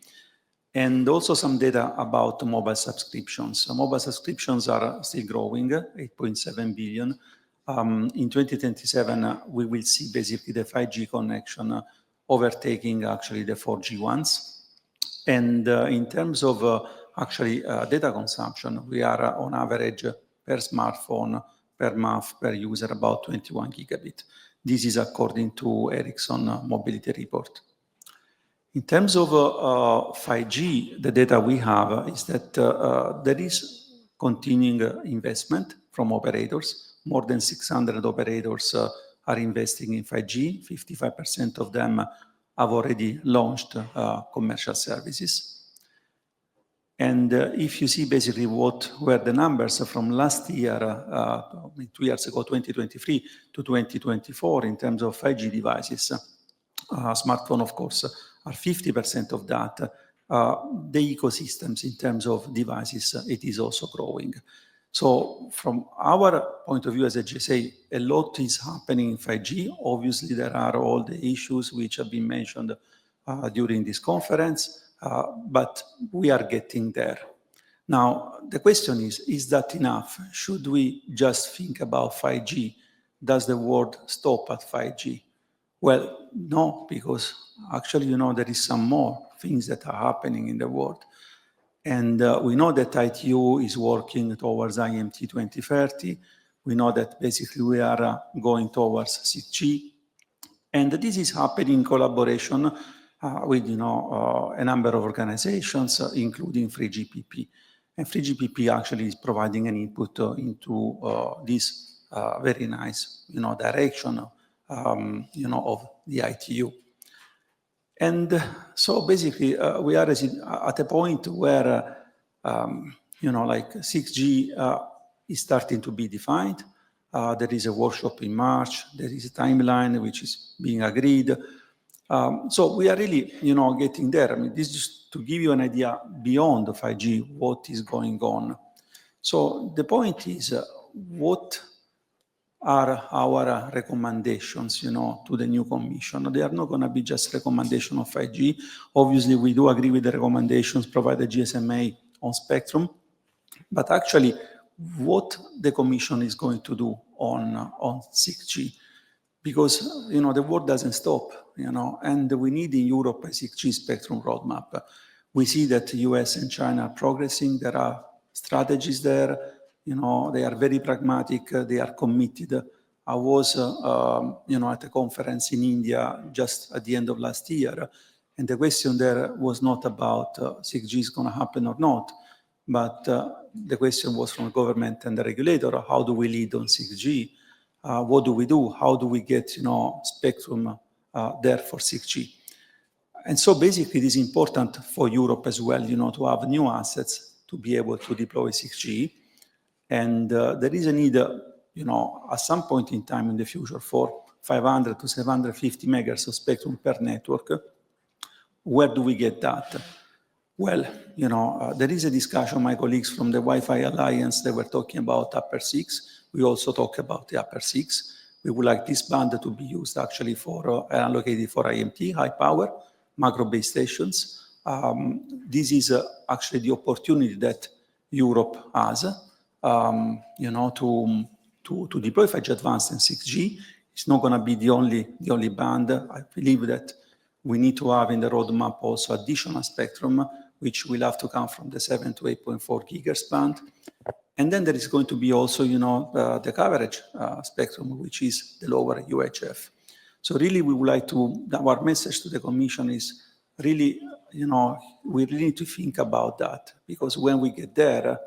and also some data about mobile subscriptions. So mobile subscriptions are still growing, 8.7 billion. In 2027, we will see basically the 5G connection overtaking actually the 4G ones. And in terms of data consumption, we are on average per smartphone, per month, per user, about 21 gigabit. This is according to Ericsson Mobility Report. In terms of 5G, the data we have is that there is continuing investment from operators. More than 600 operators are investing in 5G. 55% of them have already launched commercial services. And if you see basically what were the numbers from last year, 2 years ago, 2023 to 2024, in terms of 5G devices, smartphone, of course, are 50% of that. The ecosystems in terms of devices, it is also growing. So from our point of view as a GSA, a lot is happening in 5G. Obviously, there are all the issues which have been mentioned during this conference, but we are getting there. Now, the question is that enough? Should we just think about 5G? Does the world stop at 5G? Well, no, because actually, there is some more things that are happening in the world. And we know that ITU is working towards IMT 2030. We know that basically we are going towards 6G. And this is happening in collaboration with a number of organizations, including 3GPP. And 3GPP actually is providing an input into this very nice direction of the ITU. And so basically we are at a point where 6G is starting to be defined. There is a workshop in March. There is a timeline which is being agreed. So we are really, getting there. I mean, this is to give you an idea beyond the 5G, what is going on. So the point is, what are our recommendations, to the new commission? They are not going to be just recommendations of 5G. Obviously, we do agree with the recommendations provided GSMA on spectrum, but actually, what the commission is going to do on 6G, because the world doesn't stop, and we need in Europe a 6G spectrum roadmap. We see that the US and China are progressing. There are strategies there. They are very pragmatic. They are committed. I was, at a conference in India just at the end of last year, and the question there was not about 6G is going to happen or not, but the question was from the government and the regulator: how do we lead on 6G? What do we do? How do we get, spectrum there for 6G? And so basically, it is important for Europe as well, to have new assets to be able to deploy 6G. And there is a need, at some point in time in the future for 500 to 750 megahertz of spectrum per network. Where do we get that? Well, there is a discussion, my colleagues from the Wi-Fi Alliance, they were talking about upper 6. We also talk about the upper 6. We would like this band to be used actually for, allocated for IMT, high power, macro base stations. This is actually the opportunity that Europe has, to deploy 5G Advanced and 6G. It's not going to be the only band. I believe that we need to have in the roadmap also additional spectrum, which will have to come from the 7 to 8.4 gigahertz band. And then there is going to be also, the coverage spectrum, which is the lower UHF. So really, we would like our message to the Commission is really, we really need to think about that, because when we get there,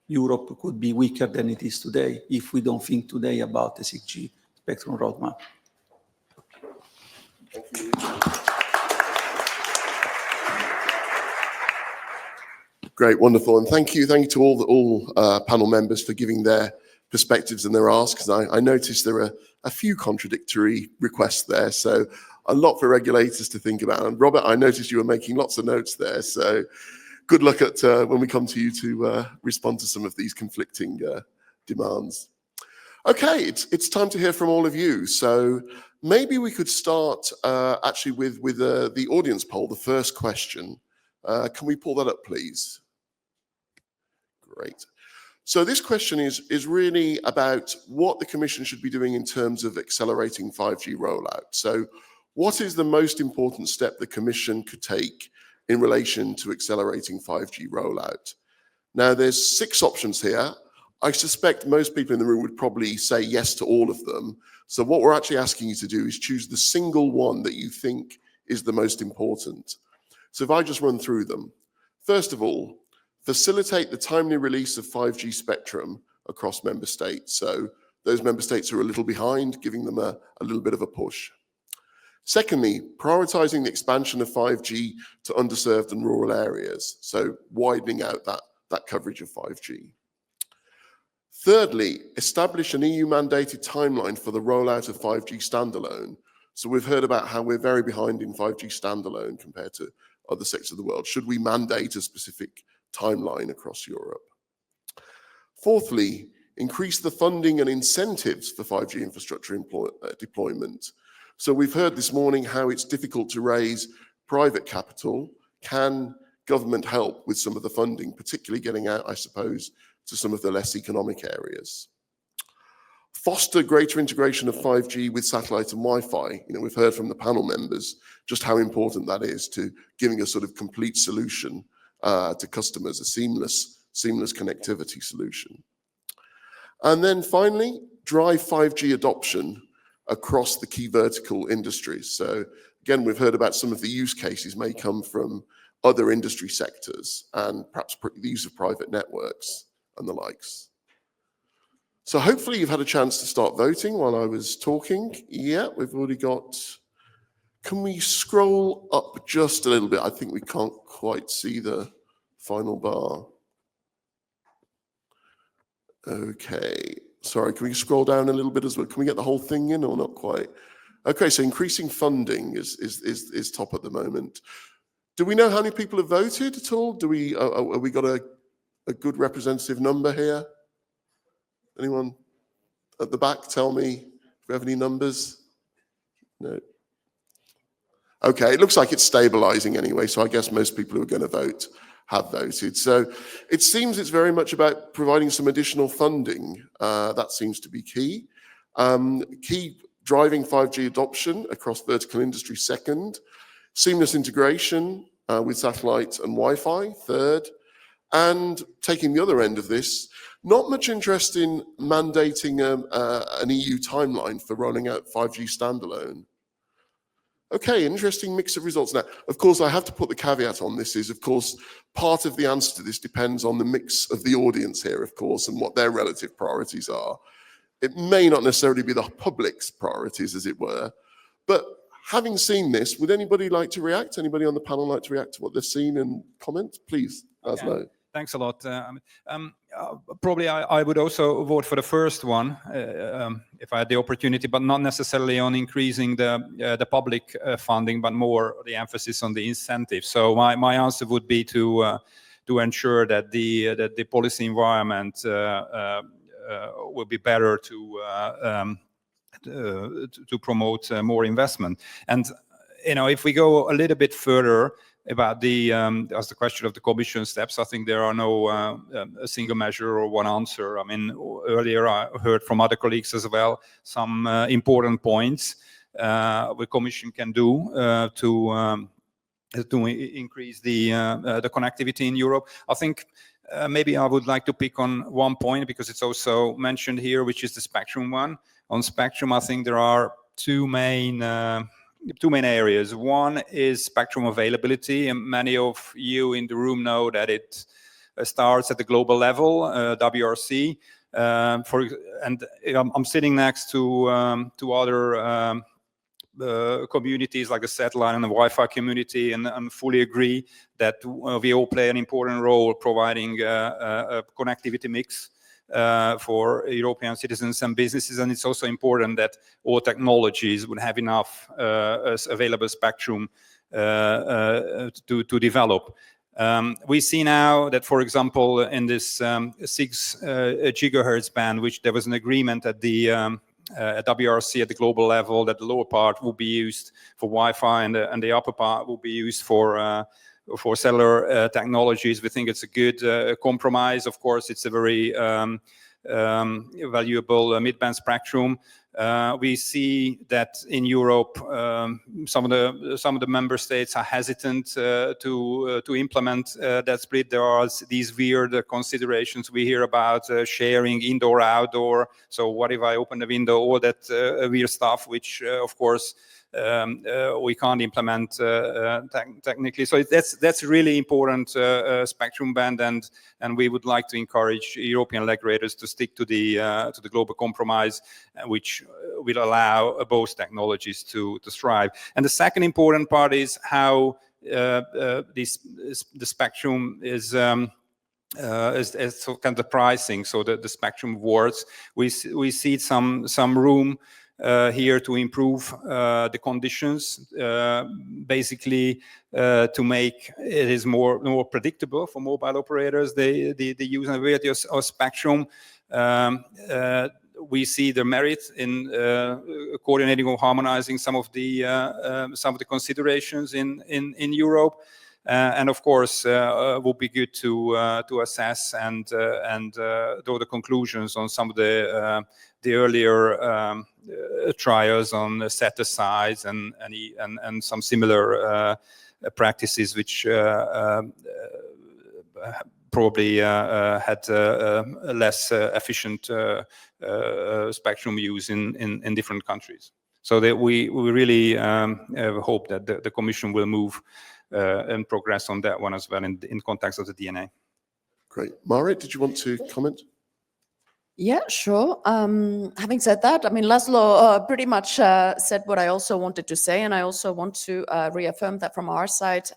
Europe could be weaker than it is today if we don't think today about the 6G spectrum roadmap. Thank you. Great, wonderful, and thank you to all panel members for giving their perspectives and their asks. I noticed there are a few contradictory requests there, so a lot for regulators to think about. And Robert, I noticed you were making lots of notes there, so good luck at when we come to you to respond to some of these conflicting demands. Okay, it's time to hear from all of you. So maybe we could start actually with the audience poll, the first question. Can we pull that up, please? Great. So this question is really about what the Commission should be doing in terms of accelerating 5G rollout. So what is the most important step the Commission could take in relation to accelerating 5G rollout? Now, there's 6 options here. I suspect most people in the room would probably say yes to all of them. So what we're actually asking you to do is choose the single one that you think is the most important. So if I just run through them. First of all, facilitate the timely release of 5G spectrum across member states. So those member states who are a little behind, giving them a little bit of a push. Secondly, prioritizing the expansion of 5G to underserved and rural areas. So widening out that coverage of 5G. Thirdly, establish an EU mandated timeline for the rollout of 5G standalone. So we've heard about how we're very behind in 5G standalone compared to other sectors of the world. Should we mandate a specific timeline across Europe? Fourthly, increase the funding and incentives for 5G infrastructure deployment. So we've heard this morning how it's difficult to raise private capital. Can government help with some of the funding, particularly getting out, I suppose, to some of the less economic areas? Foster greater integration of 5G with satellite and Wi-Fi. We've heard from the panel members just how important that is to giving a sort of complete solution to customers, a seamless connectivity solution. And then finally, drive 5G adoption across the key vertical industries. So again, we've heard about some of the use cases may come from other industry sectors and perhaps the use of private networks and the likes. So hopefully you've had a chance to start voting while I was talking. Yeah, we've already got, can we scroll up just a little bit? I think we can't quite see the final bar. Okay, sorry, can we scroll down a little bit as well? Can we get the whole thing in or not quite? Okay, so increasing funding is top at the moment. Do we know how many people have voted at all? Have we got a good representative number here? Anyone at the back tell me if we have any numbers? No. Okay, it looks like it's stabilizing anyway, so I guess most people who are going to vote have voted. So it seems it's very much about providing some additional funding. That seems to be key. Key driving 5G adoption across vertical industry second. Seamless integration with satellite and Wi-Fi third. And taking the other end of this, not much interest in mandating an EU timeline for rolling out 5G standalone. Okay, interesting mix of results. Now, of course, I have to put the caveat on this is, of course, part of the answer to this depends on the mix of the audience here, of course, and what their relative priorities are. It may not necessarily be the public's priorities, as it were. But having seen this, would anybody like to react? Anybody on the panel like to react to what they've seen and comment? Please, Laszlo. Thanks a lot. Probably I would also vote for the first one if I had the opportunity, but not necessarily on increasing the public funding, but more the emphasis on the incentive. So my answer would be to ensure that the policy environment will be better to promote more investment. And if we go a little bit further about as the question of the Commission steps, I think there are no a single measure or one answer. I mean, earlier I heard from other colleagues as well some important points the Commission can do to increase the connectivity in Europe. I think maybe I would like to pick on one point because it's also mentioned here, which is the spectrum one. On spectrum, I think there are two main areas. One is spectrum availability, and many of you in the room know that it starts at the global level, WRC. And I'm sitting next to other communities like the satellite and the Wi-Fi community, and fully agree that we all play an important role providing a connectivity mix for European citizens and businesses. And it's also important that all technologies would have enough available spectrum to develop. We see now that, for example, in this 6 gigahertz band, which there was an agreement at the WRC at the global level that the lower part will be used for Wi-Fi and the upper part will be used for cellular technologies. We think it's a good compromise. Of course, it's a very valuable mid-band spectrum. We see that in Europe, some of the member states are hesitant to implement that split. There are these weird considerations we hear about sharing indoor-outdoor. So what if I open the window? All that weird stuff, which of course we can't implement technically. So that's really important spectrum band, and we would like to encourage European regulators to stick to the global compromise, which will allow both technologies to thrive. And the second important part is how the spectrum is so kind of the pricing. So the spectrum awards, we see some room here to improve the conditions, basically to make it is more predictable for mobile operators, the use and availability of spectrum. We see the merit in coordinating or harmonizing some of the considerations in Europe. And of course, will be good to assess and draw the conclusions on some of the earlier trials on set-asides and some similar practices which probably had less efficient spectrum use in different countries. So that we really hope that the Commission will move and progress on that one as well in context of the DNA. Great. Marit, did you want to comment? Yeah, sure. Having said that, I mean, Laszlo pretty much said what I also wanted to say, and I also want to reaffirm that from our side,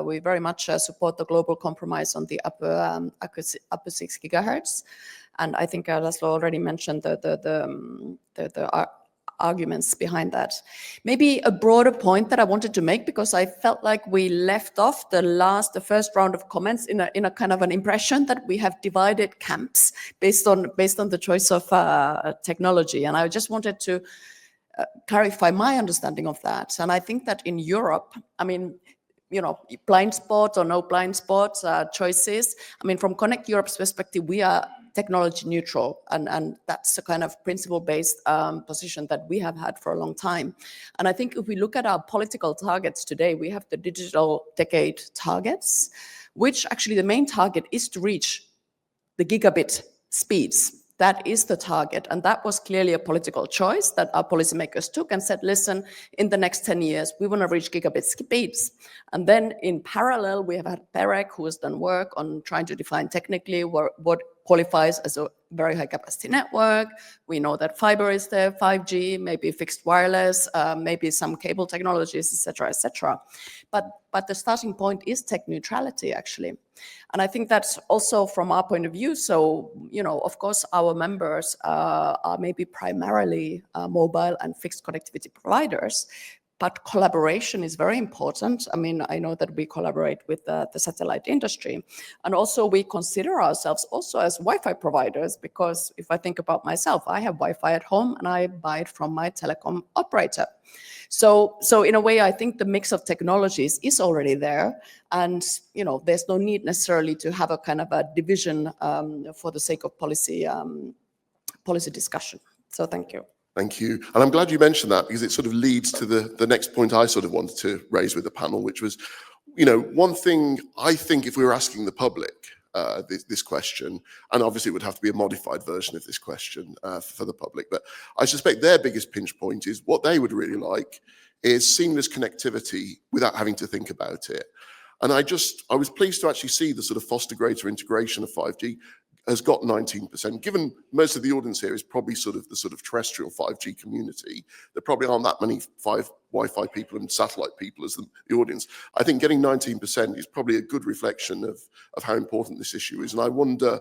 we very much support the global compromise on the upper 6 gigahertz. And I think Laszlo already mentioned the arguments behind that. Maybe a broader point that I wanted to make, because I felt like we left off the first round of comments in a kind of an impression that we have divided camps based on the choice of technology. And I just wanted to clarify my understanding of that. And I think that in Europe, I mean, blind spot or no blind spot choices. I mean, from Connect Europe's perspective, we are technology neutral, and that's a kind of principle-based position that we have had for a long time. And I think if we look at our political targets today, we have the digital decade targets, which actually the main target is to reach the gigabit speeds. That is the target. And that was clearly a political choice that our policymakers took and said, listen, in the next 10 years, we want to reach gigabit speeds. And then in parallel, we have had BEREC, who has done work on trying to define technically what qualifies as a very high capacity network. We know that fiber is there, 5G, maybe fixed wireless, maybe some cable technologies, etc., etc. But the starting point is tech neutrality, actually. And I think that's also from our point of view. So, of course, our members are maybe primarily mobile and fixed connectivity providers, but collaboration is very important. I mean, I know that we collaborate with the satellite industry, and also we consider ourselves also as Wi-Fi providers, because if I think about myself, I have Wi-Fi at home and I buy it from my telecom operator. So in a way, I think the mix of technologies is already there, and there's no need necessarily to have a kind of a division for the sake of policy discussion. So thank you. Thank you. And I'm glad you mentioned that, because it sort of leads to the next point I sort of wanted to raise with the panel, which was, one thing I think if we were asking the public this question, and obviously it would have to be a modified version of this question for the public, but I suspect their biggest pinch point is what they would really like is seamless connectivity without having to think about it. And I was pleased to actually see the sort of foster greater integration of 5G has got 19%. Given most of the audience here is probably the terrestrial 5G community, there probably aren't that many Wi-Fi people and satellite people as the audience. I think getting 19% is probably a good reflection of how important this issue is. And I wonder,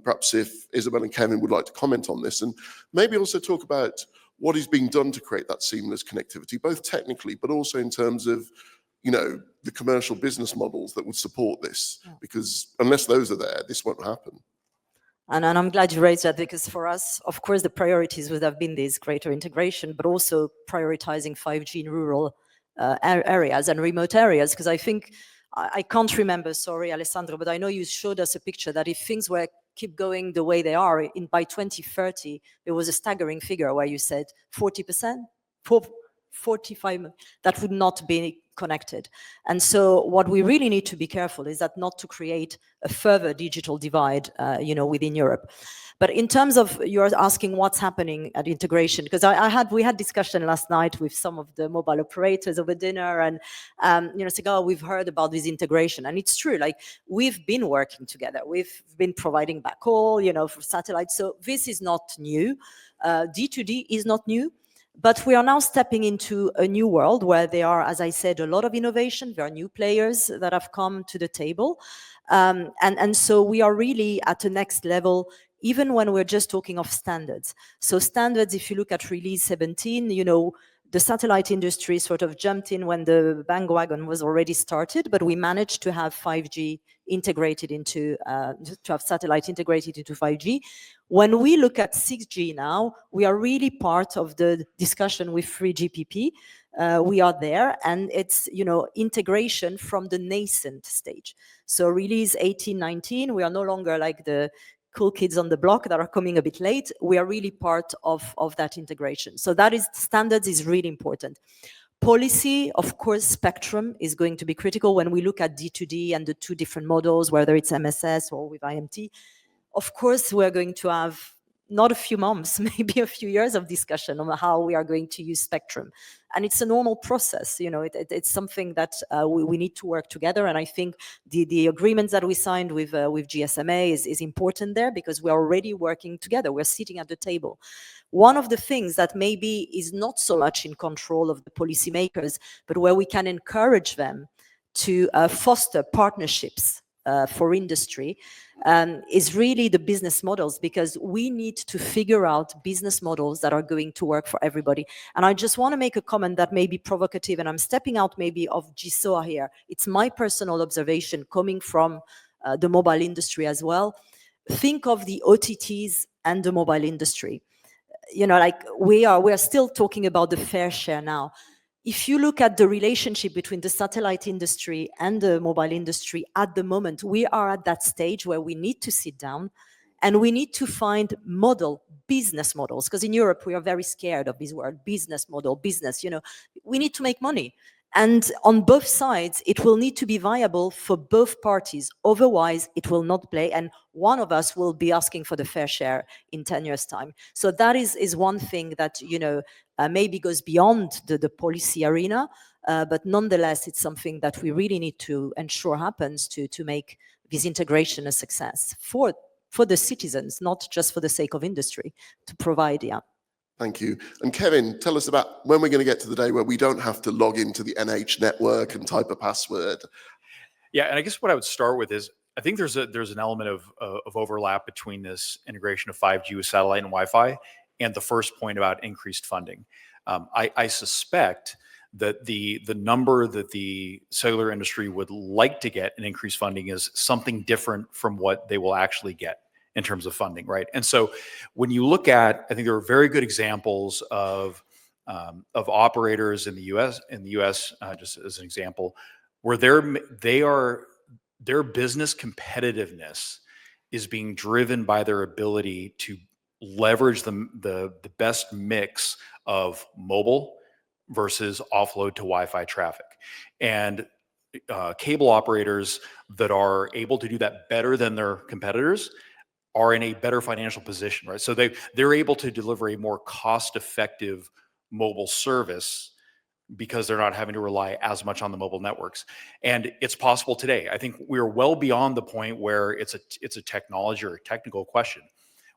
perhaps if Isabel and Kevin would like to comment on this, and maybe also talk about what is being done to create that seamless connectivity, both technically, but also in terms of the commercial business models that would support this, because unless those are there, this won't happen. And I'm glad you raised that, because for us, of course, the priorities would have been this greater integration, but also prioritizing 5G in rural areas and remote areas. Because I think, I can't remember, sorry, Alessandro, but I know you showed us a picture that if things were keep going the way they are, by 2030, there was a staggering figure where you said 40%, 45, that would not be connected. And so what we really need to be careful is that not to create a further digital divide, within Europe. But in terms of, you're asking what's happening at integration, because we had discussion last night with some of the mobile operators over dinner, and saying, oh, we've heard about this integration, and it's true. Like, we've been working together, we've been providing backhaul, for satellites. So this is not new. D2D is not new. But we are now stepping into a new world where there are, as I said, a lot of innovation. There are new players that have come to the table. And so we are really at the next level, even when we're just talking of standards. So standards, if you look at Release 17, the satellite industry sort of jumped in when the bandwagon was already started, but we managed to have 5G integrated into, to have satellite integrated into 5G. When we look at 6G now, we are really part of the discussion with 3GPP. We are there, and it's, integration from the nascent stage. So Release 18, 19, we are no longer like the cool kids on the block that are coming a bit late. We are really part of that integration. So that is, standards is really important. Policy, of course, spectrum is going to be critical when we look at D2D and the two different models, whether it's MSS or with IMT. Of course, we're going to have not a few months, maybe a few years of discussion on how we are going to use spectrum. And it's a normal process, it's something that we need to work together. And I think the agreements that we signed with GSMA is important there, because we're already working together. We're sitting at the table. One of the things that maybe is not so much in control of the policymakers, but where we can encourage them to foster partnerships for industry, is really the business models, because we need to figure out business models that are going to work for everybody. And I just want to make a comment that may be provocative, and I'm stepping out maybe of GSOA here. It's my personal observation coming from the mobile industry as well. Think of the OTTs and the mobile industry. We are still talking about the fair share now. If you look at the relationship between the satellite industry and the mobile industry at the moment, we are at that stage where we need to sit down and we need to find business models, because in Europe, we are very scared of this word, business model, business, we need to make money. And on both sides, it will need to be viable for both parties. Otherwise, it will not play. And one of us will be asking for the fair share in 10 years' time. So that is one thing that, maybe goes beyond the policy arena. But nonetheless, it's something that we really need to ensure happens to make this integration a success for for the citizens, not just for the sake of industry, to provide, yeah. Thank you. And Kevin, tell us about when we're going to get to the day where we don't have to log into the NH network and type a password. Yeah, and I guess what I would start with is I think there's an element of overlap between this integration of 5G with satellite and Wi-Fi and the first point about increased funding. I suspect that the number that the cellular industry would like to get in increased funding is something different from what they will actually get in terms of funding, right? And so when you look at, I think there are very good examples of operators in the U.S. Just as an example, where their business competitiveness is being driven by their ability to leverage the best mix of mobile versus offload to Wi-Fi traffic. And cable operators that are able to do that better than their competitors are in a better financial position, right? So they're able to deliver a more cost-effective mobile service because they're not having to rely as much on the mobile networks. And it's possible today. I think we're well beyond the point where it's a technology or a technical question.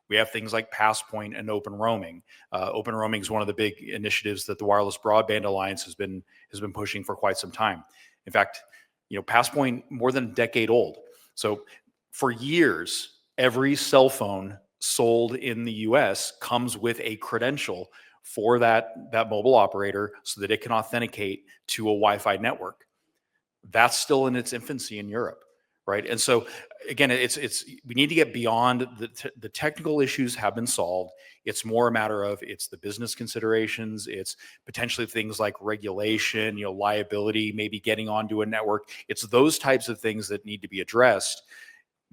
We have things like Passpoint and Open Roaming. Open Roaming is one of the big initiatives that the Wireless Broadband Alliance has been pushing for quite some time. In fact, Passpoint, more than a decade old. So for years, every cell phone sold in the US comes with a credential for that mobile operator so that it can authenticate to a Wi-Fi network. That's still in its infancy in Europe, right? And so again, we need to get beyond the technical issues have been solved. It's more a matter of it's the business considerations. It's potentially things like regulation, liability, maybe getting onto a network. It's those types of things that need to be addressed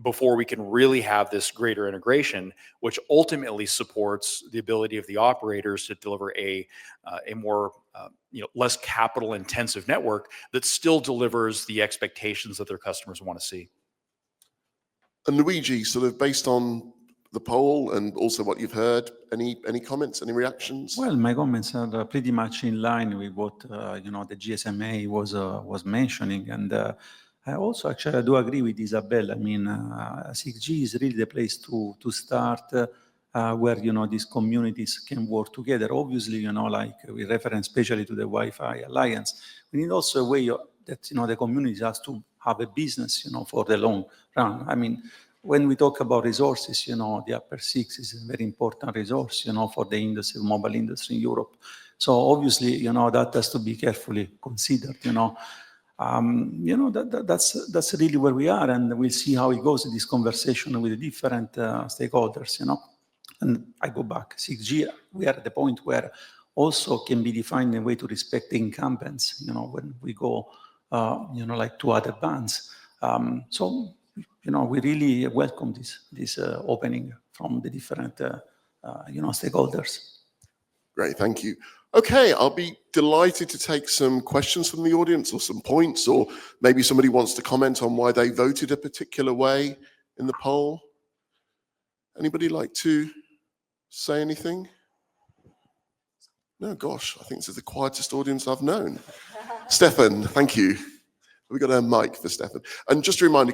before we can really have this greater integration, which ultimately supports the ability of the operators to deliver a more less capital intensive network that still delivers the expectations that their customers want to see. And Luigi, sort of based on the poll and also what you've heard, any comments, any reactions? Well, my comments are pretty much in line with what the GSMA was mentioning, and I also actually do agree with Isabel. I mean, 6G is really the place to start, where these communities can work together. Obviously, like we reference especially to the Wi-Fi Alliance. We need also a way that the communities has to have a business, for the long run. I mean, when we talk about resources, the Upper 6 is a very important resource, for the industry, mobile industry in Europe. So obviously, that has to be carefully considered. That's really where we are, and we'll see how it goes in this conversation with the different stakeholders. And I go back, 6G, we are at the point where also can be defined in a way to respect the incumbents. When we go, like to other bands. So we really welcome this opening from the different stakeholders. Great, thank you. Okay, I'll be delighted to take some questions from the audience or some points, or maybe somebody wants to comment on why they voted a particular way in the poll. Anybody like to say anything? No, gosh, I think this is the quietest audience I've known. Stefan, thank you. We've got a mic for Stefan. And just a reminder,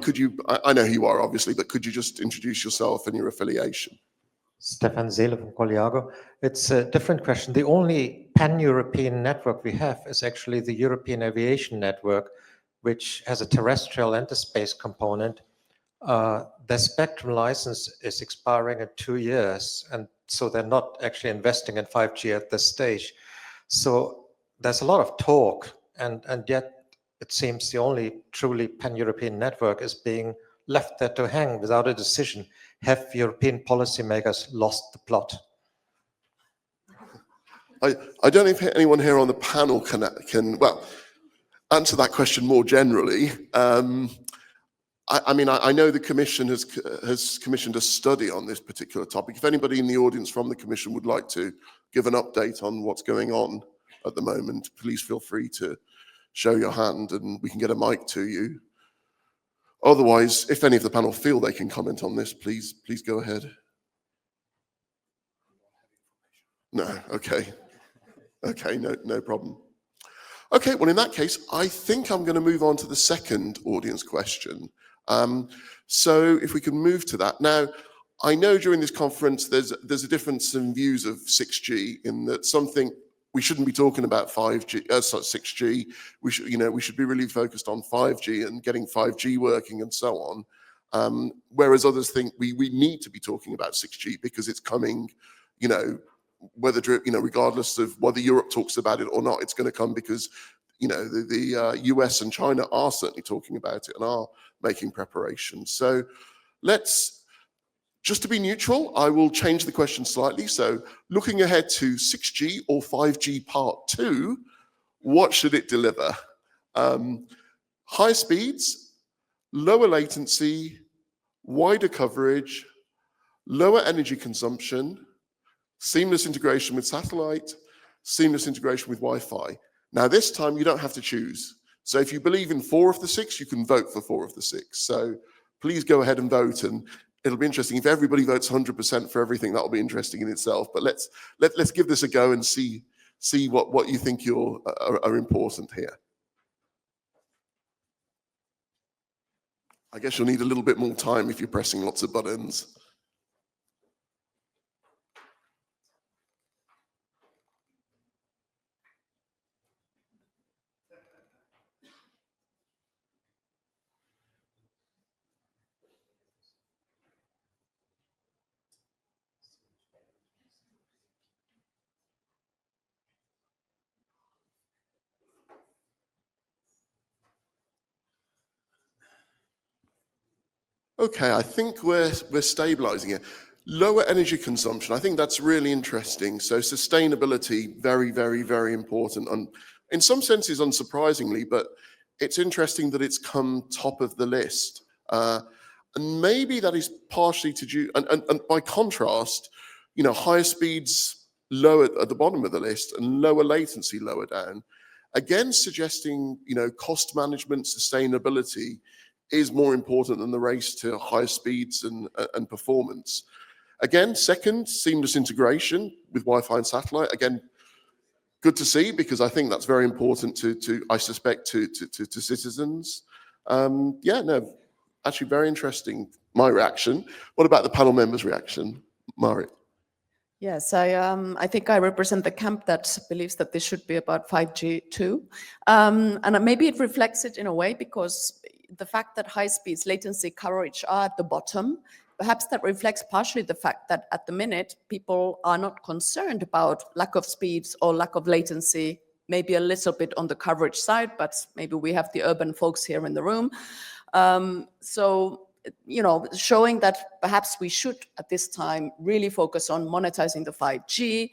I know who you are, obviously, but could you just introduce yourself and your affiliation? Stefan Seele from Colliago. It's a different question. The only pan-European network we have is actually the European Aviation Network, which has a terrestrial and a space component. Their spectrum license is expiring in 2 years, and so they're not actually investing in 5G at this stage. So there's a lot of talk, and yet it seems the only truly pan-European network is being left there to hang without a decision. Have European policymakers lost the plot? I don't know if anyone here on the panel can answer that question more generally. I mean, I know the Commission has commissioned a study on this particular topic. If anybody in the audience from the Commission would like to give an update on what's going on at the moment, please feel free to show your hand and we can get a mic to you. Otherwise, if any of the panel feel they can comment on this, please go ahead. No, okay. Okay, no problem. Okay, well, in that case, I think I'm going to move on to the second audience question. So if we can move to that. Now, I know during this conference there's a difference in views of 6G in that something we shouldn't be talking about 6G. We should be really focused on 5G and getting 5G working and so on. Whereas others think we need to be talking about 6G because it's coming, whether regardless of whether Europe talks about it or not, it's going to come because the US and China are certainly talking about it and are making preparations. So just to be neutral, I will change the question slightly. So looking ahead to 6G or 5G part 2, what should it deliver? High speeds, lower latency, wider coverage, lower energy consumption, seamless integration with satellite, seamless integration with Wi-Fi. Now this time you don't have to choose. So if you believe in 4 of the 6, you can vote for 4 of the 6. So please go ahead and vote, and it'll be interesting. If everybody votes 100% for everything, that'll be interesting in itself. But let's give this a go and see what you think are important here. I guess you'll need a little bit more time if you're pressing lots of buttons. Okay, I think we're stabilizing it. Lower energy consumption, I think that's really interesting. So sustainability, very, very, very important. And in some senses, unsurprisingly, but it's interesting that it's come top of the list. And maybe that is partially to do, and by contrast, higher speeds lower at the bottom of the list and lower latency lower down. Again, suggesting, cost management, sustainability is more important than the race to high speeds and performance. Again, second, seamless integration with Wi-Fi and satellite. Again, good to see because I think that's very important I suspect to citizens. Actually very interesting, my reaction. What about the panel members' reaction, Marit? Yes, I think I represent the camp that believes that this should be about 5G too. And maybe it reflects it in a way because the fact that high speeds, latency, coverage are at the bottom, perhaps that reflects partially the fact that at the minute, people are not concerned about lack of speeds or lack of latency, maybe a little bit on the coverage side, but maybe we have the urban folks here in the room. Showing that perhaps we should at this time really focus on monetizing the 5G,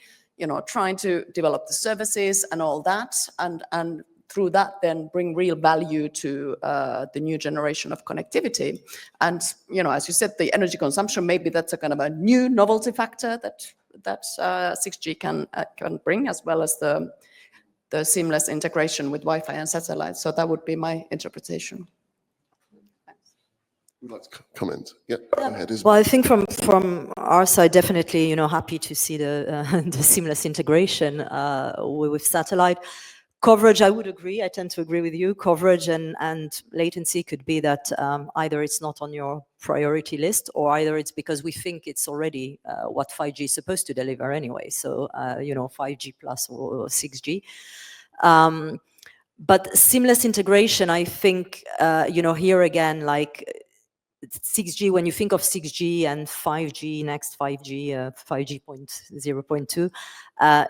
trying to develop the services and all that, and through that then bring real value to the new generation of connectivity. And as you said, the energy consumption, maybe that's a kind of a new novelty factor that 6G can bring, as well as the seamless integration with Wi-Fi and satellite. So that would be my interpretation. Would like to comment? Yeah, go ahead. Well, I think from our side, definitely, happy to see the seamless integration with satellite. Coverage, I would agree. I tend to agree with you. Coverage and latency could be that either it's not on your priority list or either it's because we think it's already what 5G is supposed to deliver anyway. So, 5G plus or 6G. But seamless integration, I think, here again, like 6G, when you think of 6G and 5G, next 5G, 5G.0.2,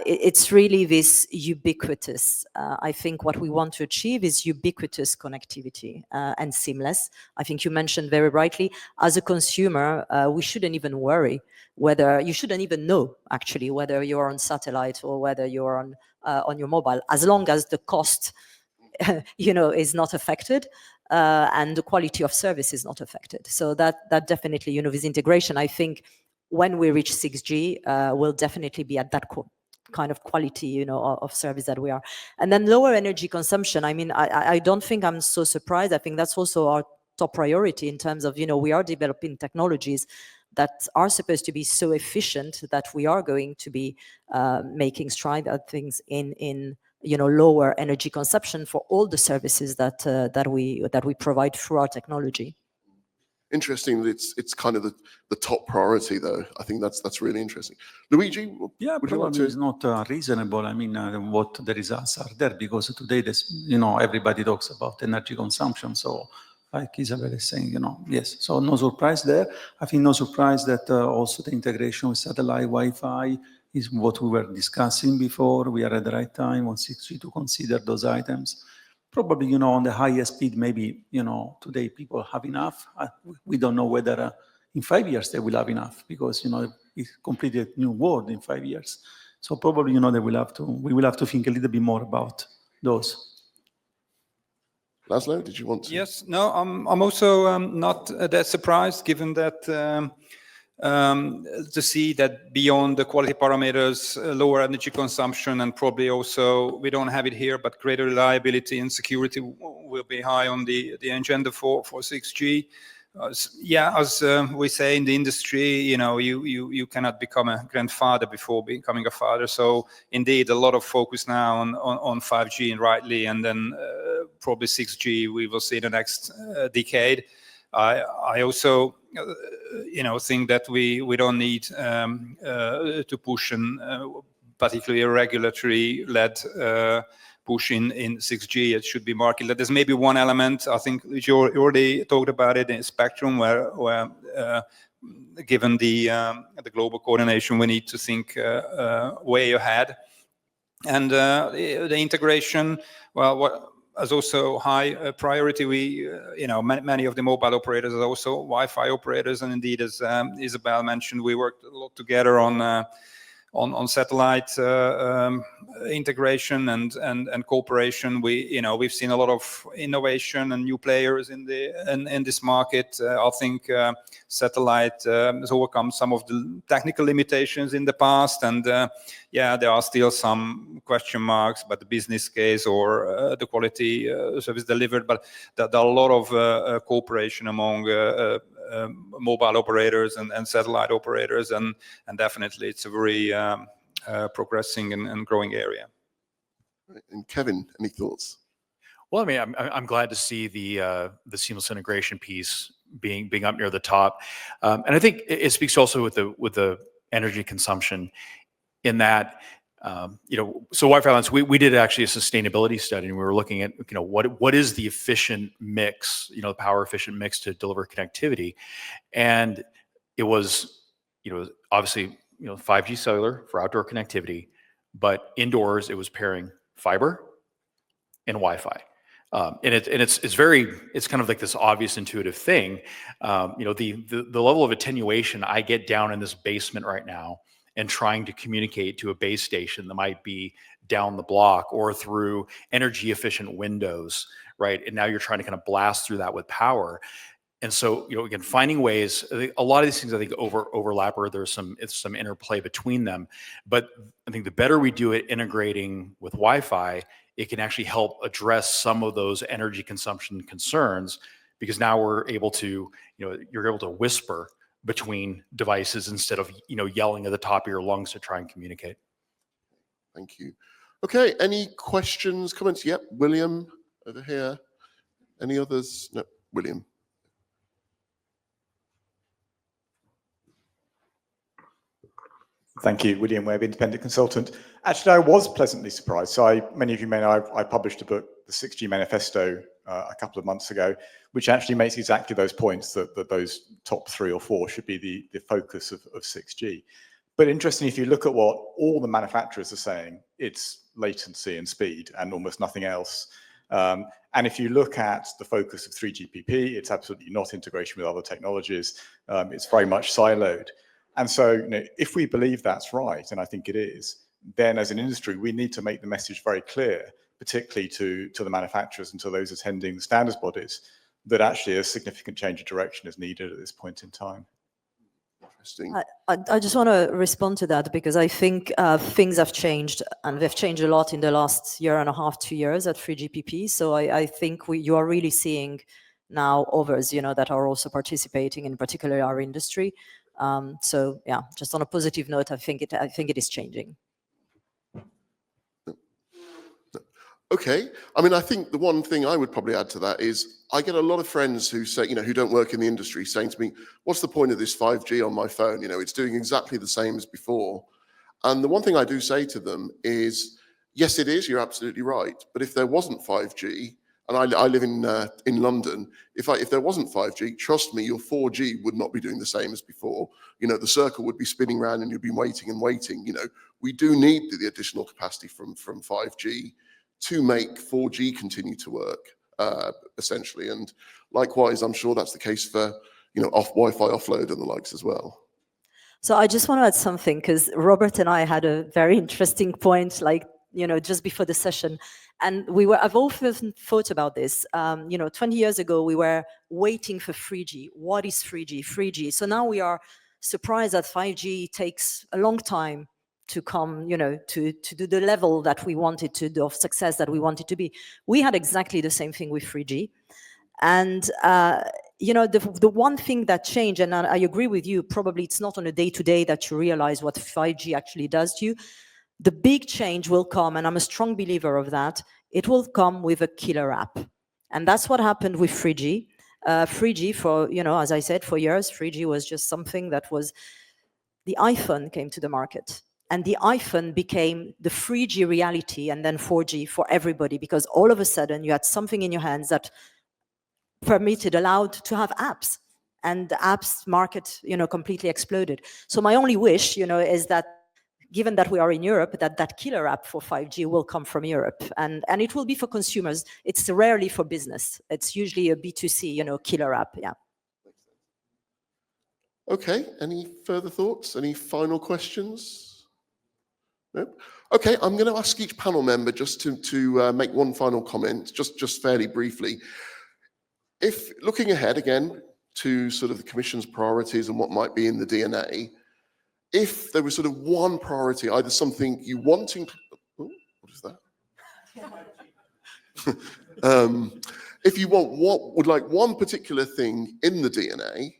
it's really this ubiquitous. I think what we want to achieve is ubiquitous connectivity and seamless. I think you mentioned very rightly, as a consumer, we shouldn't even worry you shouldn't even know actually whether you're on satellite or whether you're on your mobile, as long as the cost, is not affected. And the quality of service is not affected. So that definitely, this integration, I think when we reach 6G, will definitely be at that kind of quality, of service that we are. And then lower energy consumption. I mean, I don't think I'm so surprised. I think that's also our top priority in terms of, we are developing technologies that are supposed to be so efficient that we are going to be making strides at things in lower energy consumption for all the services that we provide through our technology. Interesting that it's kind of the top priority, though. I think that's really interesting. Luigi, Yeah, would you want probably to? it's not reasonable. I mean, what the results are there, because today, everybody talks about energy consumption. So, like Isabel is saying, yes. So no surprise there. I think no surprise that also the integration with satellite Wi-Fi is what we were discussing before. We are at the right time on 6G to consider those items. Probably, on the highest speed, maybe, today people have enough. We don't know whether in 5 years they will have enough, because, it's completely a new world in 5 years. So probably, we will have to think a little bit more about those. Laszlo, did you want to? Yes, no, I'm also not that surprised, given that to see that beyond the quality parameters, lower energy consumption, and probably also, we don't have it here, but greater reliability and security will be high on the agenda for 6G. As we say in the industry, you cannot become a grandfather before becoming a father. So indeed, a lot of focus now on 5G, and rightly, and then probably 6G we will see the next decade. I also, think that we don't need to push, and particularly a regulatory-led push in 6G. It should be market-led. There's maybe one element, I think you already talked about it, in spectrum, where given the global coordination, we need to think way ahead. And the integration, as also high priority. Many of the mobile operators are also Wi-Fi operators, and indeed, as Isabel mentioned, we worked a lot together on satellite integration and cooperation. We've seen a lot of innovation and new players in this market. I think satellite has overcome some of the technical limitations in the past, and there are still some question marks about the business case or the quality service delivered. But there are a lot of cooperation among mobile operators and satellite operators, and definitely it's a very progressing and growing area. And Kevin, any thoughts? Well, I mean, I'm glad to see the seamless integration piece being up near the top, and I think it speaks also with the energy consumption, in that so Wi-Fi Alliance, we did actually a sustainability study, and we were looking at what is the efficient mix, the power efficient mix to deliver connectivity, and it was obviously 5G cellular for outdoor connectivity, but indoors it was pairing fiber and Wi-Fi. And it's kind of like this obvious intuitive thing. The level of attenuation I get down in this basement right now, and trying to communicate to a base station that might be down the block or through energy efficient windows, right? And now you're trying to kind of blast through that with power. And so, again, finding ways, a lot of these things I think overlap, or there's some interplay between them. But I think the better we do it integrating with Wi-Fi, it can actually help address some of those energy consumption concerns, because now we're able to, you're able to whisper between devices instead of yelling at the top of your lungs to try and communicate. Thank you. Okay, any questions, comments? Yep, William over here. Any others? No, William. Thank you, William Webb, independent consultant. Actually, I was pleasantly surprised. So many of you may know I published a book, the 6G Manifesto, a couple of months ago, which actually makes exactly those points, that those top 3 or 4 should be the focus of 6G. But interestingly, if you look at what all the manufacturers are saying, it's latency and speed and almost nothing else. And if you look at the focus of 3GPP, it's absolutely not integration with other technologies. It's very much siloed. And so, if we believe that's right, and I think it is, then as an industry, we need to make the message very clear, particularly to the manufacturers and to those attending the standards bodies, that actually a significant change of direction is needed at this point in time. Interesting. I just want to respond to that, because I think things have changed, and they've changed a lot in the last year and a half, 2 years at 3GPP. So I think you are really seeing now others, that are also participating, in particular our industry. So yeah, just on a positive note, I think it is changing. Okay. I mean, I think the one thing I would probably add to that is I get a lot of friends who say, who don't work in the industry saying to me, what's the point of this 5G on my phone? It's doing exactly the same as before. And the one thing I do say to them is, yes, it is, you're absolutely right. But if there wasn't 5G, and I live in London, if there wasn't 5G, trust me, your 4G would not be doing the same as before. The circle would be spinning around and you'd be waiting and waiting. We do need the additional capacity from 5G to make 4G continue to work, essentially. And likewise, I'm sure that's the case for, Wi-Fi offload and the likes as well. So I just want to add something, because Robert and I had a very interesting point, just before the session. And I've often thought about this. 20 years ago, we were waiting for 3G. What is 3G? 3G. So now we are surprised that 5G takes a long time to come, to do the level that we wanted to do, of success that we wanted to be. We had exactly the same thing with 3G. And, the one thing that changed, and I agree with you, probably it's not on a day-to-day that you realize what 5G actually does to you. The big change will come, and I'm a strong believer of that, it will come with a killer app. And that's what happened with 3G. 3G for, as I said, for years, 3G was just something that was, the iPhone came to the market. And the iPhone became the 3G reality, and then 4G for everybody, because all of a sudden you had something in your hands that allowed to have apps. And the apps market, completely exploded. So my only wish, is that given that we are in Europe, that killer app for 5G will come from Europe. And it will be for consumers. It's rarely for business. It's usually a B2C, killer app, yeah. Okay, any further thoughts? Any final questions? No? Okay, I'm going to ask each panel member just to make one final comment, just fairly briefly. If looking ahead again to sort of the Commission's priorities and what might be in the DNA, if there was sort of one priority, either something you want to, what is that? If you want, what would like one particular thing in the DNA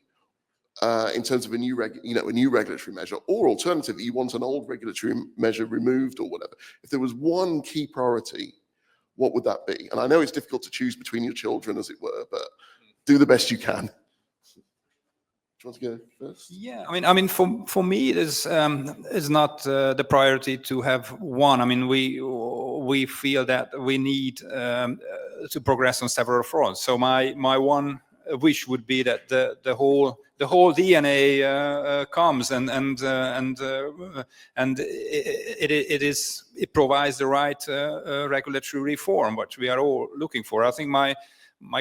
in terms of a new regulatory measure, or alternatively, you want an old regulatory measure removed or whatever. If there was one key priority, what would that be? And I know it's difficult to choose between your children, as it were, but do the best you can. Do you want to go first? Yeah, I mean, for me, it is not the priority to have one. I mean, we feel that we need to progress on several fronts. So my one wish would be that the whole DNA comes and it provides the right regulatory reform, which we are all looking for. I think my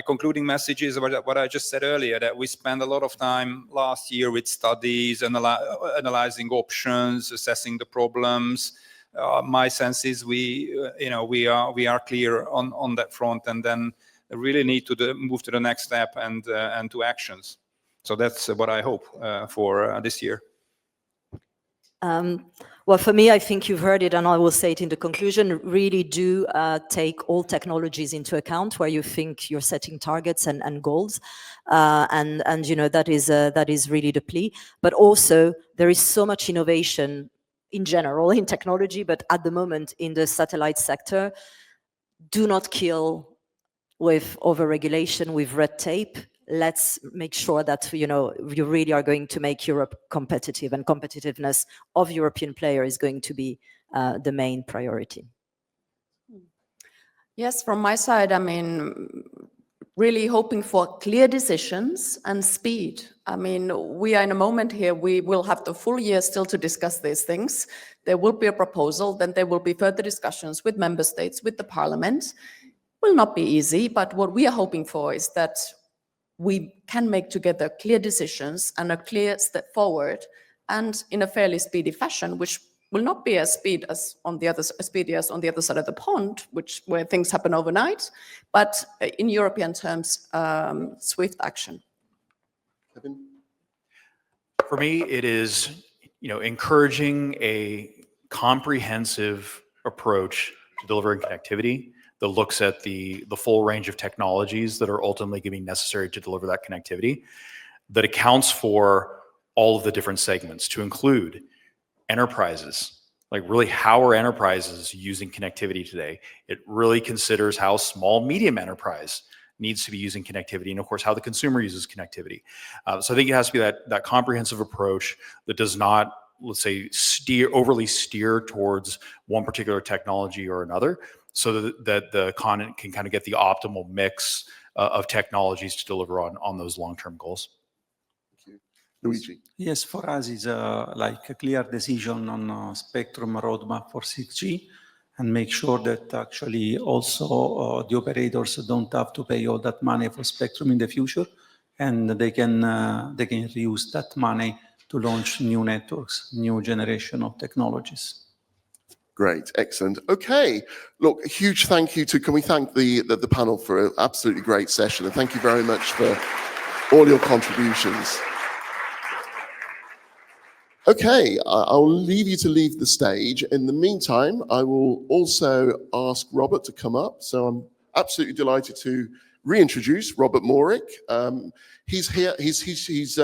concluding message is about what I just said earlier, that we spent a lot of time last year with studies, analyzing options, assessing the problems. My sense is we are clear on that front, and then really need to move to the next step and to actions. So that's what I hope for this year. Well, for me, I think you've heard it, and I will say it in the conclusion, really do take all technologies into account where you think you're setting targets and goals. And that is really the plea. But also, there is so much innovation in general in technology, but at the moment in the satellite sector. Do not kill with over-regulation, with red tape. Let's make sure that you really are going to make Europe competitive, and competitiveness of European players is going to be the main priority. Yes, from my side, I mean, really hoping for clear decisions and speed. I mean, we are in a moment here, we will have the full year still to discuss these things. There will be a proposal, then there will be further discussions with member states, with the parliament. Will not be easy, but what we are hoping for is that we can make together clear decisions and a clear step forward, and in a fairly speedy fashion, which will not be as speedy as on the other side of the pond, where things happen overnight, but in European terms, swift action. Kevin? For me, it is encouraging a comprehensive approach to delivering connectivity that looks at the full range of technologies that are ultimately going to be necessary to deliver that connectivity, that accounts for all of the different segments, to include enterprises, like really how are enterprises using connectivity today? It really considers how small medium enterprise needs to be using connectivity, and of course how the consumer uses connectivity. So I think it has to be that comprehensive approach that does not, let's say, overly steer towards one particular technology or another, so that the continent can kind of get the optimal mix of technologies to deliver on those long-term goals. Luigi. Yes, for us is like a clear decision on spectrum roadmap for 6G, and make sure that actually also the operators don't have to pay all that money for spectrum in the future, and they can reuse that money to launch new networks, new generation of technologies. Great, excellent. Okay, look, a huge thank you to, can we thank the panel for an absolutely great session, and thank you very much for all your contributions. Okay, I'll leave you to leave the stage. In the meantime, I will also ask Robert to come up. So I'm absolutely delighted to reintroduce Robert Morick. He's here, he's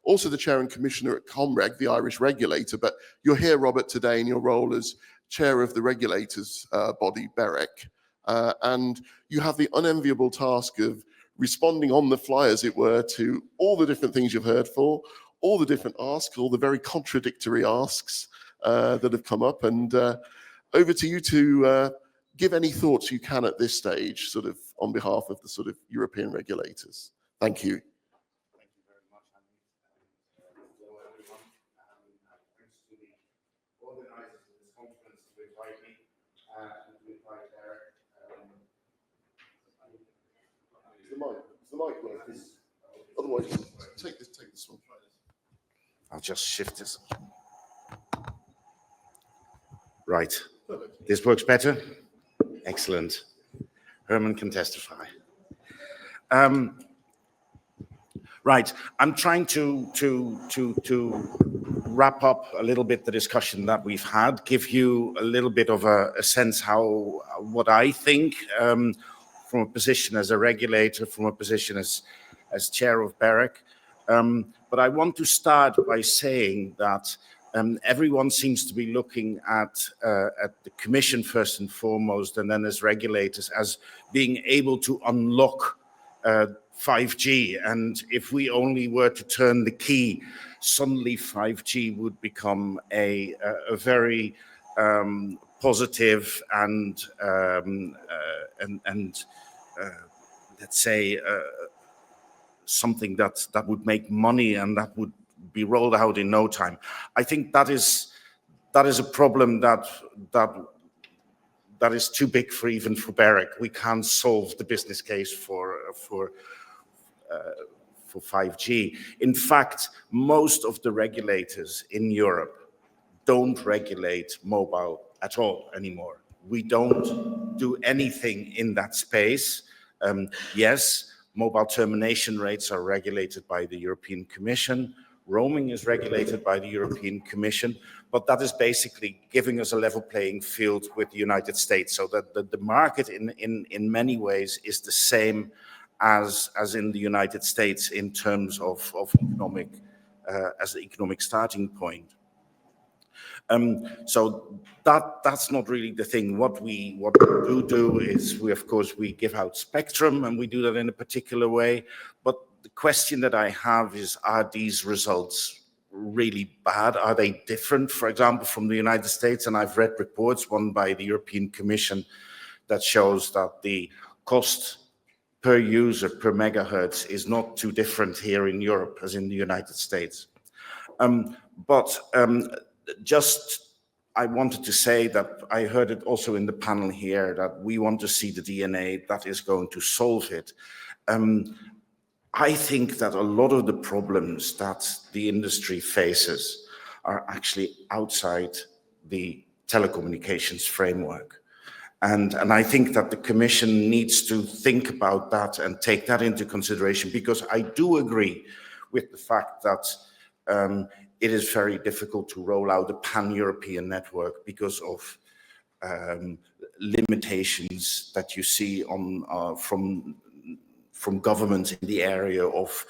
also the chair and commissioner at ComReg, the Irish regulator, but you're here, Robert, today in your role as chair of the regulators body, BEREC. And you have the unenviable task of responding on the fly, as it were, to all the different things you've heard for, all the different asks, all the very contradictory asks that have come up. And over to you to give any thoughts you can at this stage, sort of on behalf of the sort of European regulators. Thank you. Thank you very much, Amit. Hello, everyone. Thanks to the organizers of this conference to invite me and to invite Eric. Is the mic working? Otherwise, take this one. I'll just shift this. Right. This works better? Excellent. Herman can testify. Right. I'm trying to wrap up a little bit the discussion that we've had, give you a little bit of a sense what I think from a position as a regulator, from a position as chair of BEREC. But I want to start by saying that everyone seems to be looking at the Commission first and foremost, and then as regulators, as being able to unlock 5G. And if we only were to turn the key, suddenly 5G would become a very positive and let's say something that would make money and that would be rolled out in no time. I think that is a problem that is too big for even for BEREC. We can't solve the business case for 5G. In fact, most of the regulators in Europe don't regulate mobile at all anymore. We don't do anything in that space. Yes, mobile termination rates are regulated by the European Commission. Roaming is regulated by the European Commission, but that is basically giving us a level playing field with the United States, so that the market in many ways is the same as in the United States in terms of economic, as the economic starting point. So that's not really the thing. What we do is we give out spectrum, and we do that in a particular way. But the question that I have is, are these results really bad? Are they different, for example, from the United States? And I've read reports, one by the European Commission, that shows that the cost per user, per megahertz, is not too different here in Europe as in the United States. I wanted to say that I heard it also in the panel here, that we want to see the DNA that is going to solve it. I think that a lot of the problems that the industry faces are actually outside the telecommunications framework. And I think that the Commission needs to think about that and take that into consideration, because I do agree with the fact that it is very difficult to roll out a pan-European network because of limitations that you see from governments in the area of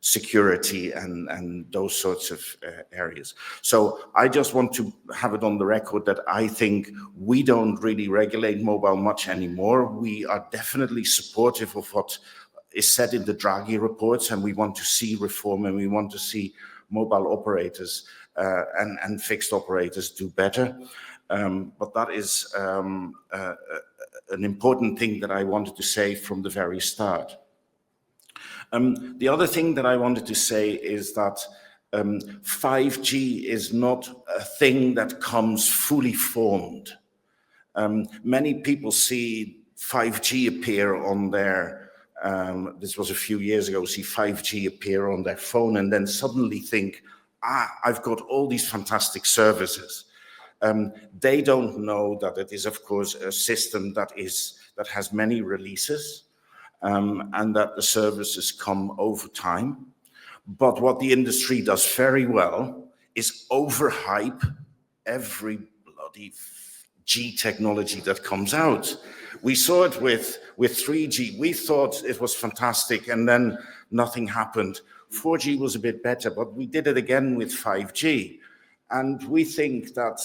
security and those sorts of areas. So I just want to have it on the record that I think we don't really regulate mobile much anymore. We are definitely supportive of what is said in the Draghi reports, and we want to see reform, and we want to see mobile operators and fixed operators do better. But that is an important thing that I wanted to say from the very start. The other thing that I wanted to say is that 5G is not a thing that comes fully formed. Many people see 5G appear on their, this was a few years ago, see 5G appear on their phone and then suddenly think, I've got all these fantastic services. They don't know that it is, of course, a system that has many releases. And that the services come over time. But what the industry does very well is overhype every bloody G technology that comes out. We saw it with 3G. We thought it was fantastic, and then nothing happened. 4G was a bit better, but we did it again with 5G. And we think that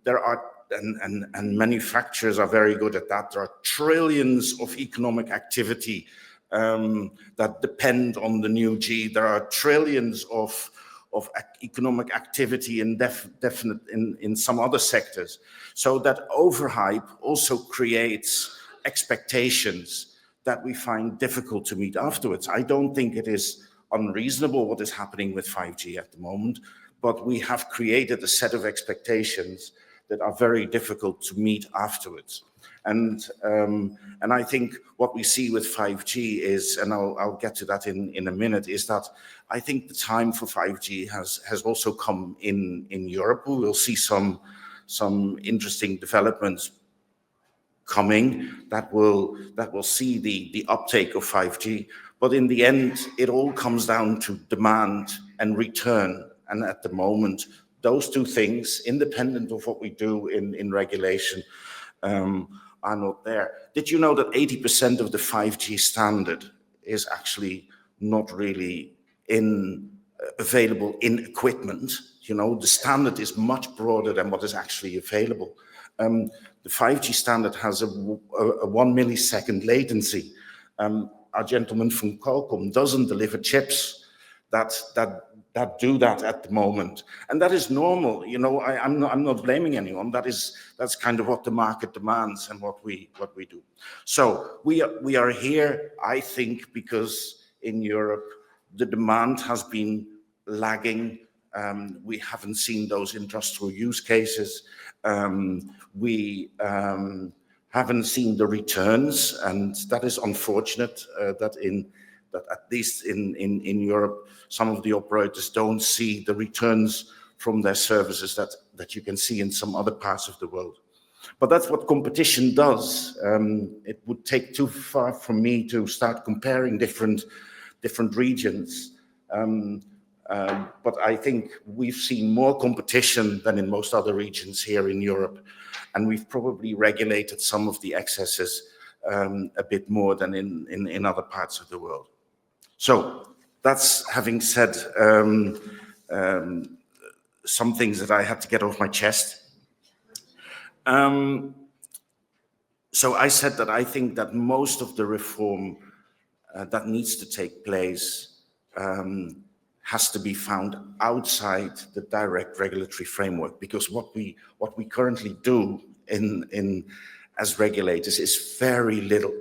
there are and manufacturers are very good at that. There are trillions of economic activity that depend on the new G. There are trillions of economic activity in some other sectors. So that overhype also creates expectations that we find difficult to meet afterwards. I don't think it is unreasonable what is happening with 5G at the moment, but we have created a set of expectations that are very difficult to meet afterwards. And I think what we see with 5G is, and I'll get to that in a minute, is that I think the time for 5G has also come in Europe. We will see some interesting developments coming that will see the uptake of 5G. But in the end, it all comes down to demand and return. And at the moment, those two things, independent of what we do in regulation, are not there. Did you know that 80% of the 5G standard is actually not really available in equipment? You know, the standard is much broader than what is actually available. The 5G standard has a 1 millisecond latency. Our gentleman from Qualcomm doesn't deliver chips that do that at the moment, and that is normal. You know, I'm not blaming anyone. That's kind of what the market demands and what we do. So we are here, I think, because in Europe the demand has been lagging. We haven't seen those industrial use cases. We haven't seen the returns, and that is unfortunate. That at least in Europe, some of the operators don't see the returns from their services that you can see in some other parts of the world. But that's what competition does. It would take too far from me to start comparing different regions. But I think we've seen more competition than in most other regions here in Europe. And we've probably regulated some of the excesses a bit more than in other parts of the world. So that's having said some things that I had to get off my chest. So I said that I think that most of the reform that needs to take place has to be found outside the direct regulatory framework, because what we currently do as regulators is very little.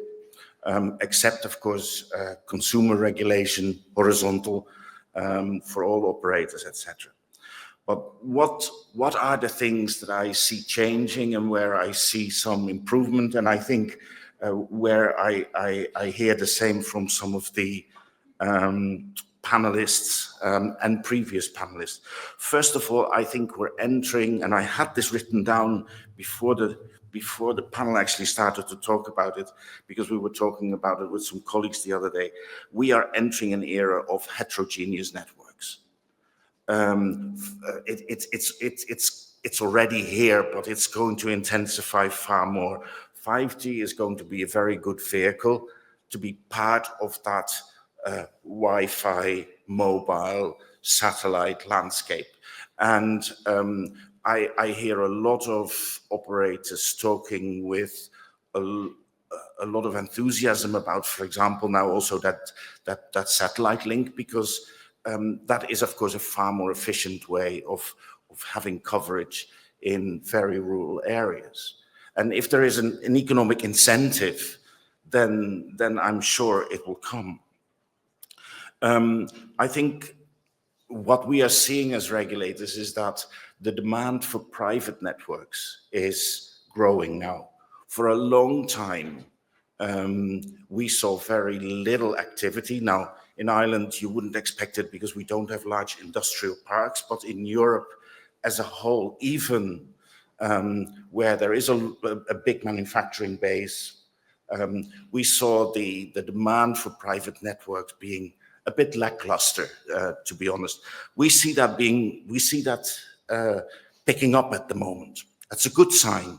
Except, of course, consumer regulation, horizontal, for all operators, etc. But what are the things that I see changing and where I see some improvement? And I think where I hear the same from some of the panelists and previous panelists. First of all, I think we're entering, and I had this written down before the panel actually started to talk about it, because we were talking about it with some colleagues the other day. We are entering an era of heterogeneous networks. It's already here, but it's going to intensify far more. 5G is going to be a very good vehicle to be part of that Wi-Fi, mobile, satellite landscape. And I hear a lot of operators talking with a lot of enthusiasm about, for example, now also that satellite link, because that is, of course, a far more efficient way of having coverage in very rural areas. And if there is an economic incentive, then I'm sure it will come. I think what we are seeing as regulators is that the demand for private networks is growing now. For a long time, we saw very little activity. Now, in Ireland, you wouldn't expect it because we don't have large industrial parks, but in Europe as a whole, even where there is a big manufacturing base, we saw the demand for private networks being a bit lackluster, to be honest. We see that picking up at the moment. That's a good sign.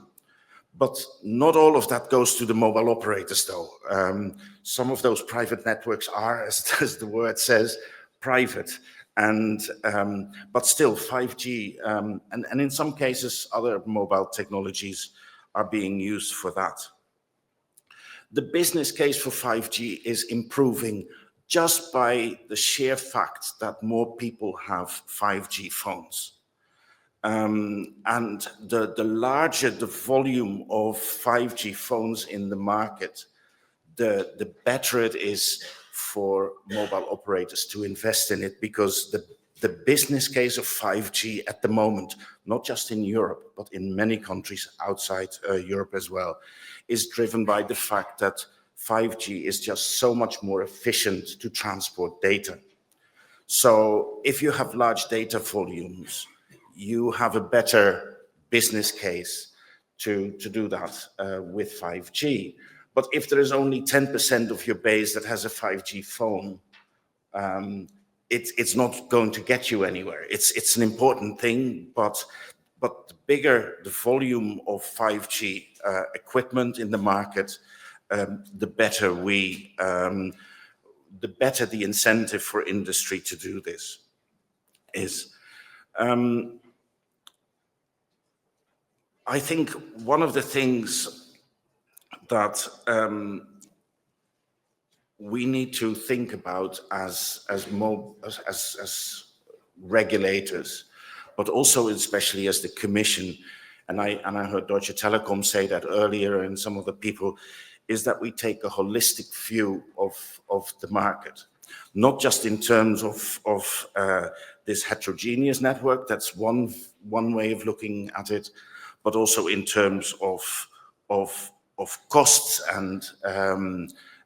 But not all of that goes to the mobile operators, though. Some of those private networks are, as the word says, private. And but still, 5G and in some cases, other mobile technologies are being used for that. The business case for 5G is improving just by the sheer fact that more people have 5G phones. And the larger the volume of 5G phones in the market, the better it is for mobile operators to invest in it, because the business case of 5G at the moment, not just in Europe, but in many countries outside Europe as well, is driven by the fact that 5G is just so much more efficient to transport data. So if you have large data volumes, you have a better business case to do that with 5G. But if there is only 10% of your base that has a 5G phone, it's not going to get you anywhere. It's an important thing, but the bigger the volume of 5G equipment in the market, the better the incentive for industry to do this is. I think one of the things that we need to think about as regulators, but also especially as the Commission, and I heard Deutsche Telekom say that earlier, and some of the people, is that we take a holistic view of the market, not just in terms of this heterogeneous network. That's one way of looking at it, but also in terms of costs and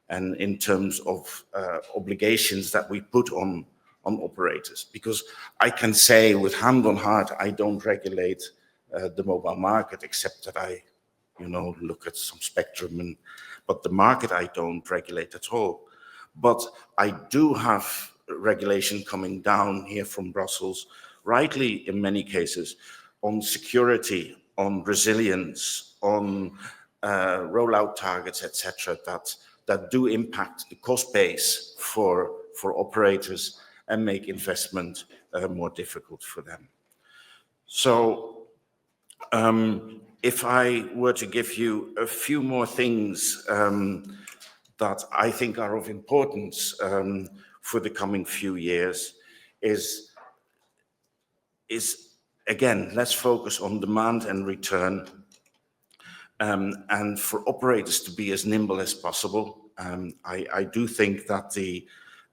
in terms of obligations that we put on operators. Because I can say with hand on heart, I don't regulate the mobile market, except that I, look at some spectrum, but the market I don't regulate at all. But I do have regulation coming down here from Brussels, rightly in many cases, on security, on resilience, on rollout targets, etc., that do impact the cost base for operators and make investment more difficult for them. So if I were to give you a few more things that I think are of importance for the coming few years, is again, let's focus on demand and return, and for operators to be as nimble as possible. I do think that the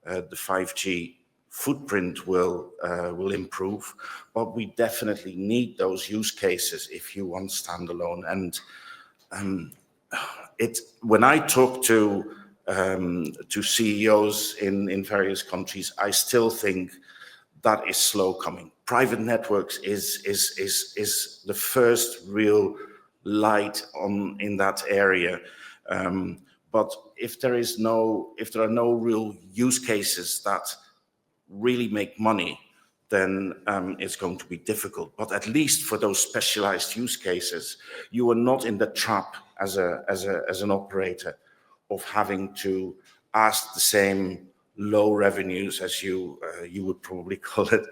5G footprint will improve, but we definitely need those use cases if you want standalone. And when I talk to CEOs in various countries, I still think that is slow coming. Private networks is the first real light in that area. But if there are no real use cases that really make money, then it's going to be difficult. But at least for those specialized use cases, you are not in the trap as an operator of having to ask the same low revenues, as you would probably call it.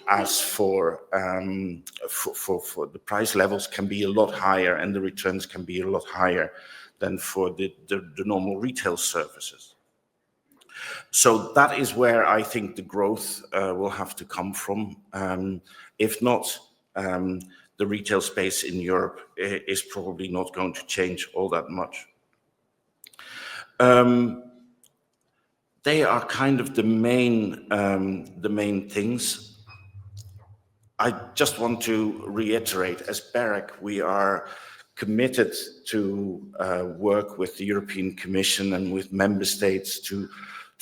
As for the price levels can be a lot higher, and the returns can be a lot higher than for the normal retail services. So that is where I think the growth will have to come from. If not, the retail space in Europe is probably not going to change all that much. They are kind of the main things. I just want to reiterate, as BEREC, we are committed to work with the European Commission and with member states to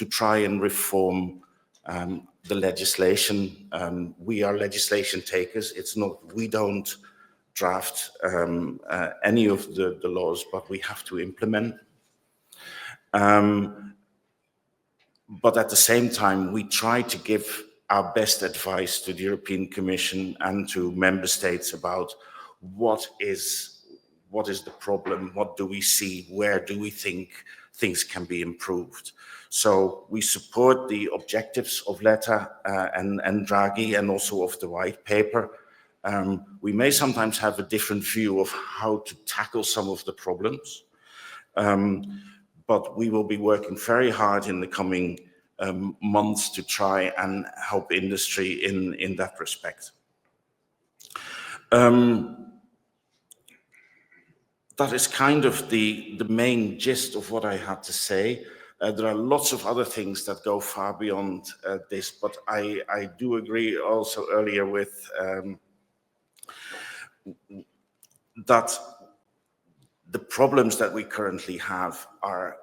try and reform the legislation. We are legislation takers. It's not, we don't draft any of the laws, but we have to implement. But at the same time, we try to give our best advice to the European Commission and to member states about what is the problem, what do we see, where do we think things can be improved. So we support the objectives of Letta and Draghi, and also of the white paper. We may sometimes have a different view of how to tackle some of the problems, but we will be working very hard in the coming months to try and help industry in that respect. That is kind of the main gist of what I had to say. There are lots of other things that go far beyond this, but I do agree also earlier with that the problems that we currently have are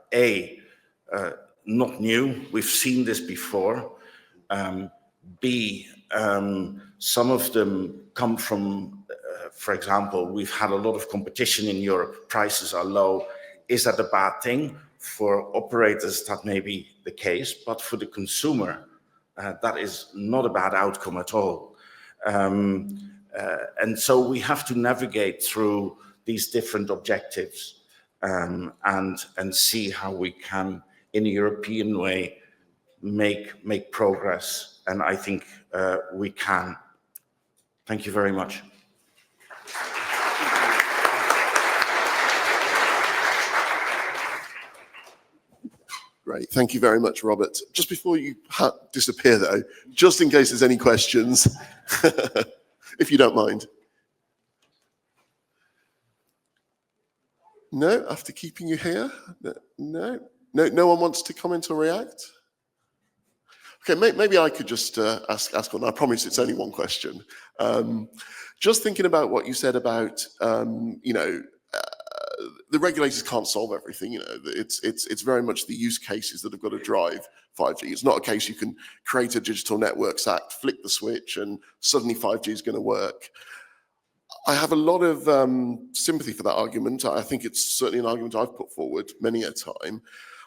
not new. We've seen this before. B, some of them come from, for example, we've had a lot of competition in Europe. Prices are low. Is that a bad thing? For operators, that may be the case, but for the consumer, that is not a bad outcome at all. And so we have to navigate through these different objectives and see how we can, in a European way, make progress. And I think we can. Thank you very much. Great. Thank you very much, Robert. Just before you disappear, though, just in case there's any questions, if you don't mind. No, after keeping you here? No one wants to comment or react? Okay, maybe I could just ask one. I promise it's only one question. Just thinking about what you said about, the regulators can't solve everything. It's very much the use cases that have got to drive 5G. It's not a case you can create a Digital Networks Act, flick the switch, and suddenly 5G is going to work. I have a lot of sympathy for that argument. I think it's certainly an argument I've put forward many a time.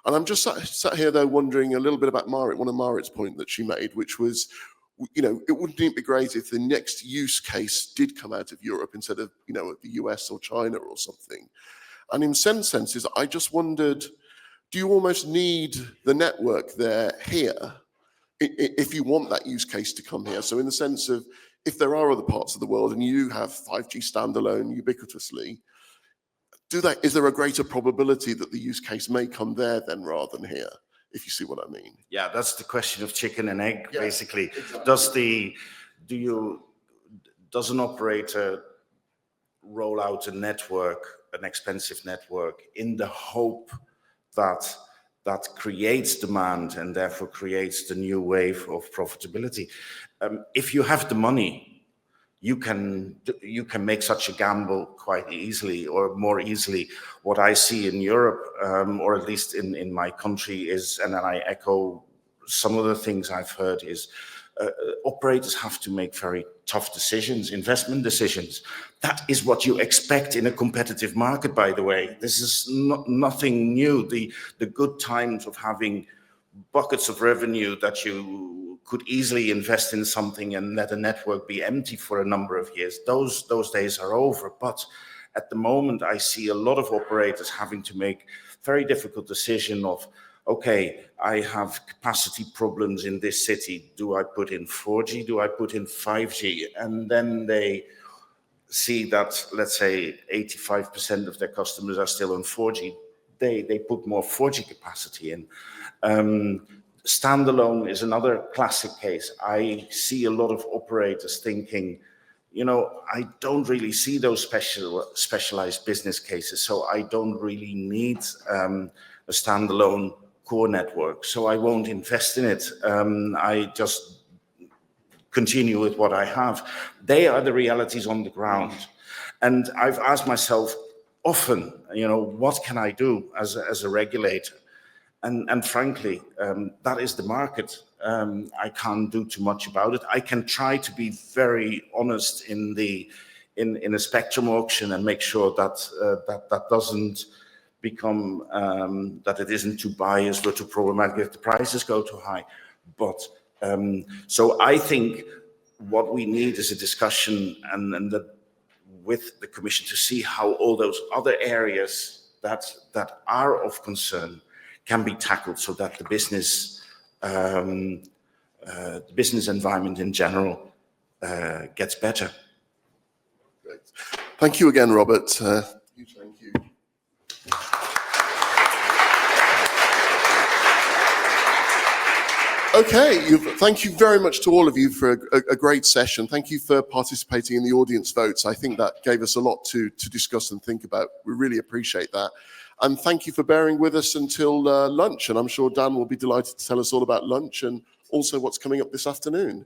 And I'm just sat here, though, wondering a little bit about Marit, one of Marit's point that she made, which was, it wouldn't be great if the next use case did come out of Europe instead of, the US or China or something. And in some senses, I just wondered, do you almost need the network here if you want that use case to come here? So in the sense of, if there are other parts of the world and you have 5G standalone ubiquitously, is there a greater probability that the use case may come there then rather than here, if you see what I mean? Yeah, that's the question of chicken and egg, Yeah, basically. exactly. Does an operator roll out a network, an expensive network, in the hope that creates demand and therefore creates the new wave of profitability? If you have the money, you can make such a gamble quite easily, or more easily. What I see in Europe, or at least in my country, is, and then I echo some of the things I've heard, is operators have to make very tough decisions, investment decisions. That is what you expect in a competitive market, by the way. This is nothing new. The good times of having buckets of revenue that you could easily invest in something and let a network be empty for a number of years, those days are over. But at the moment, I see a lot of operators having to make very difficult decision of okay, I have capacity problems in this city. Do I put in 4G? Do I put in 5G? And then they see that, let's say, 85% of their customers are still on 4G. They put more 4G capacity in. Standalone is another classic case. I see a lot of operators thinking, you know, I don't really see those specialized business cases, so I don't really need a standalone core network, so I won't invest in it. I just continue with what I have. They are the realities on the ground. And I've asked myself often, you know, what can I do as a regulator? And frankly, that is the market. I can't do too much about it. I can try to be very honest in a spectrum auction and make sure that that doesn't become, that it isn't too biased or too problematic if the prices go too high. But so I think what we need is a discussion and with the Commission to see how all those other areas that are of concern can be tackled so that the business environment in general gets better. Great. Thank you again, Robert. Huge thank you. Okay, thank you very much to all of you for a great session. Thank you for participating in the audience votes. I think that gave us a lot to discuss and think about. We really appreciate that. And thank you for bearing with us until lunch. And I'm sure Dan will be delighted to tell us all about lunch and also what's coming up this afternoon.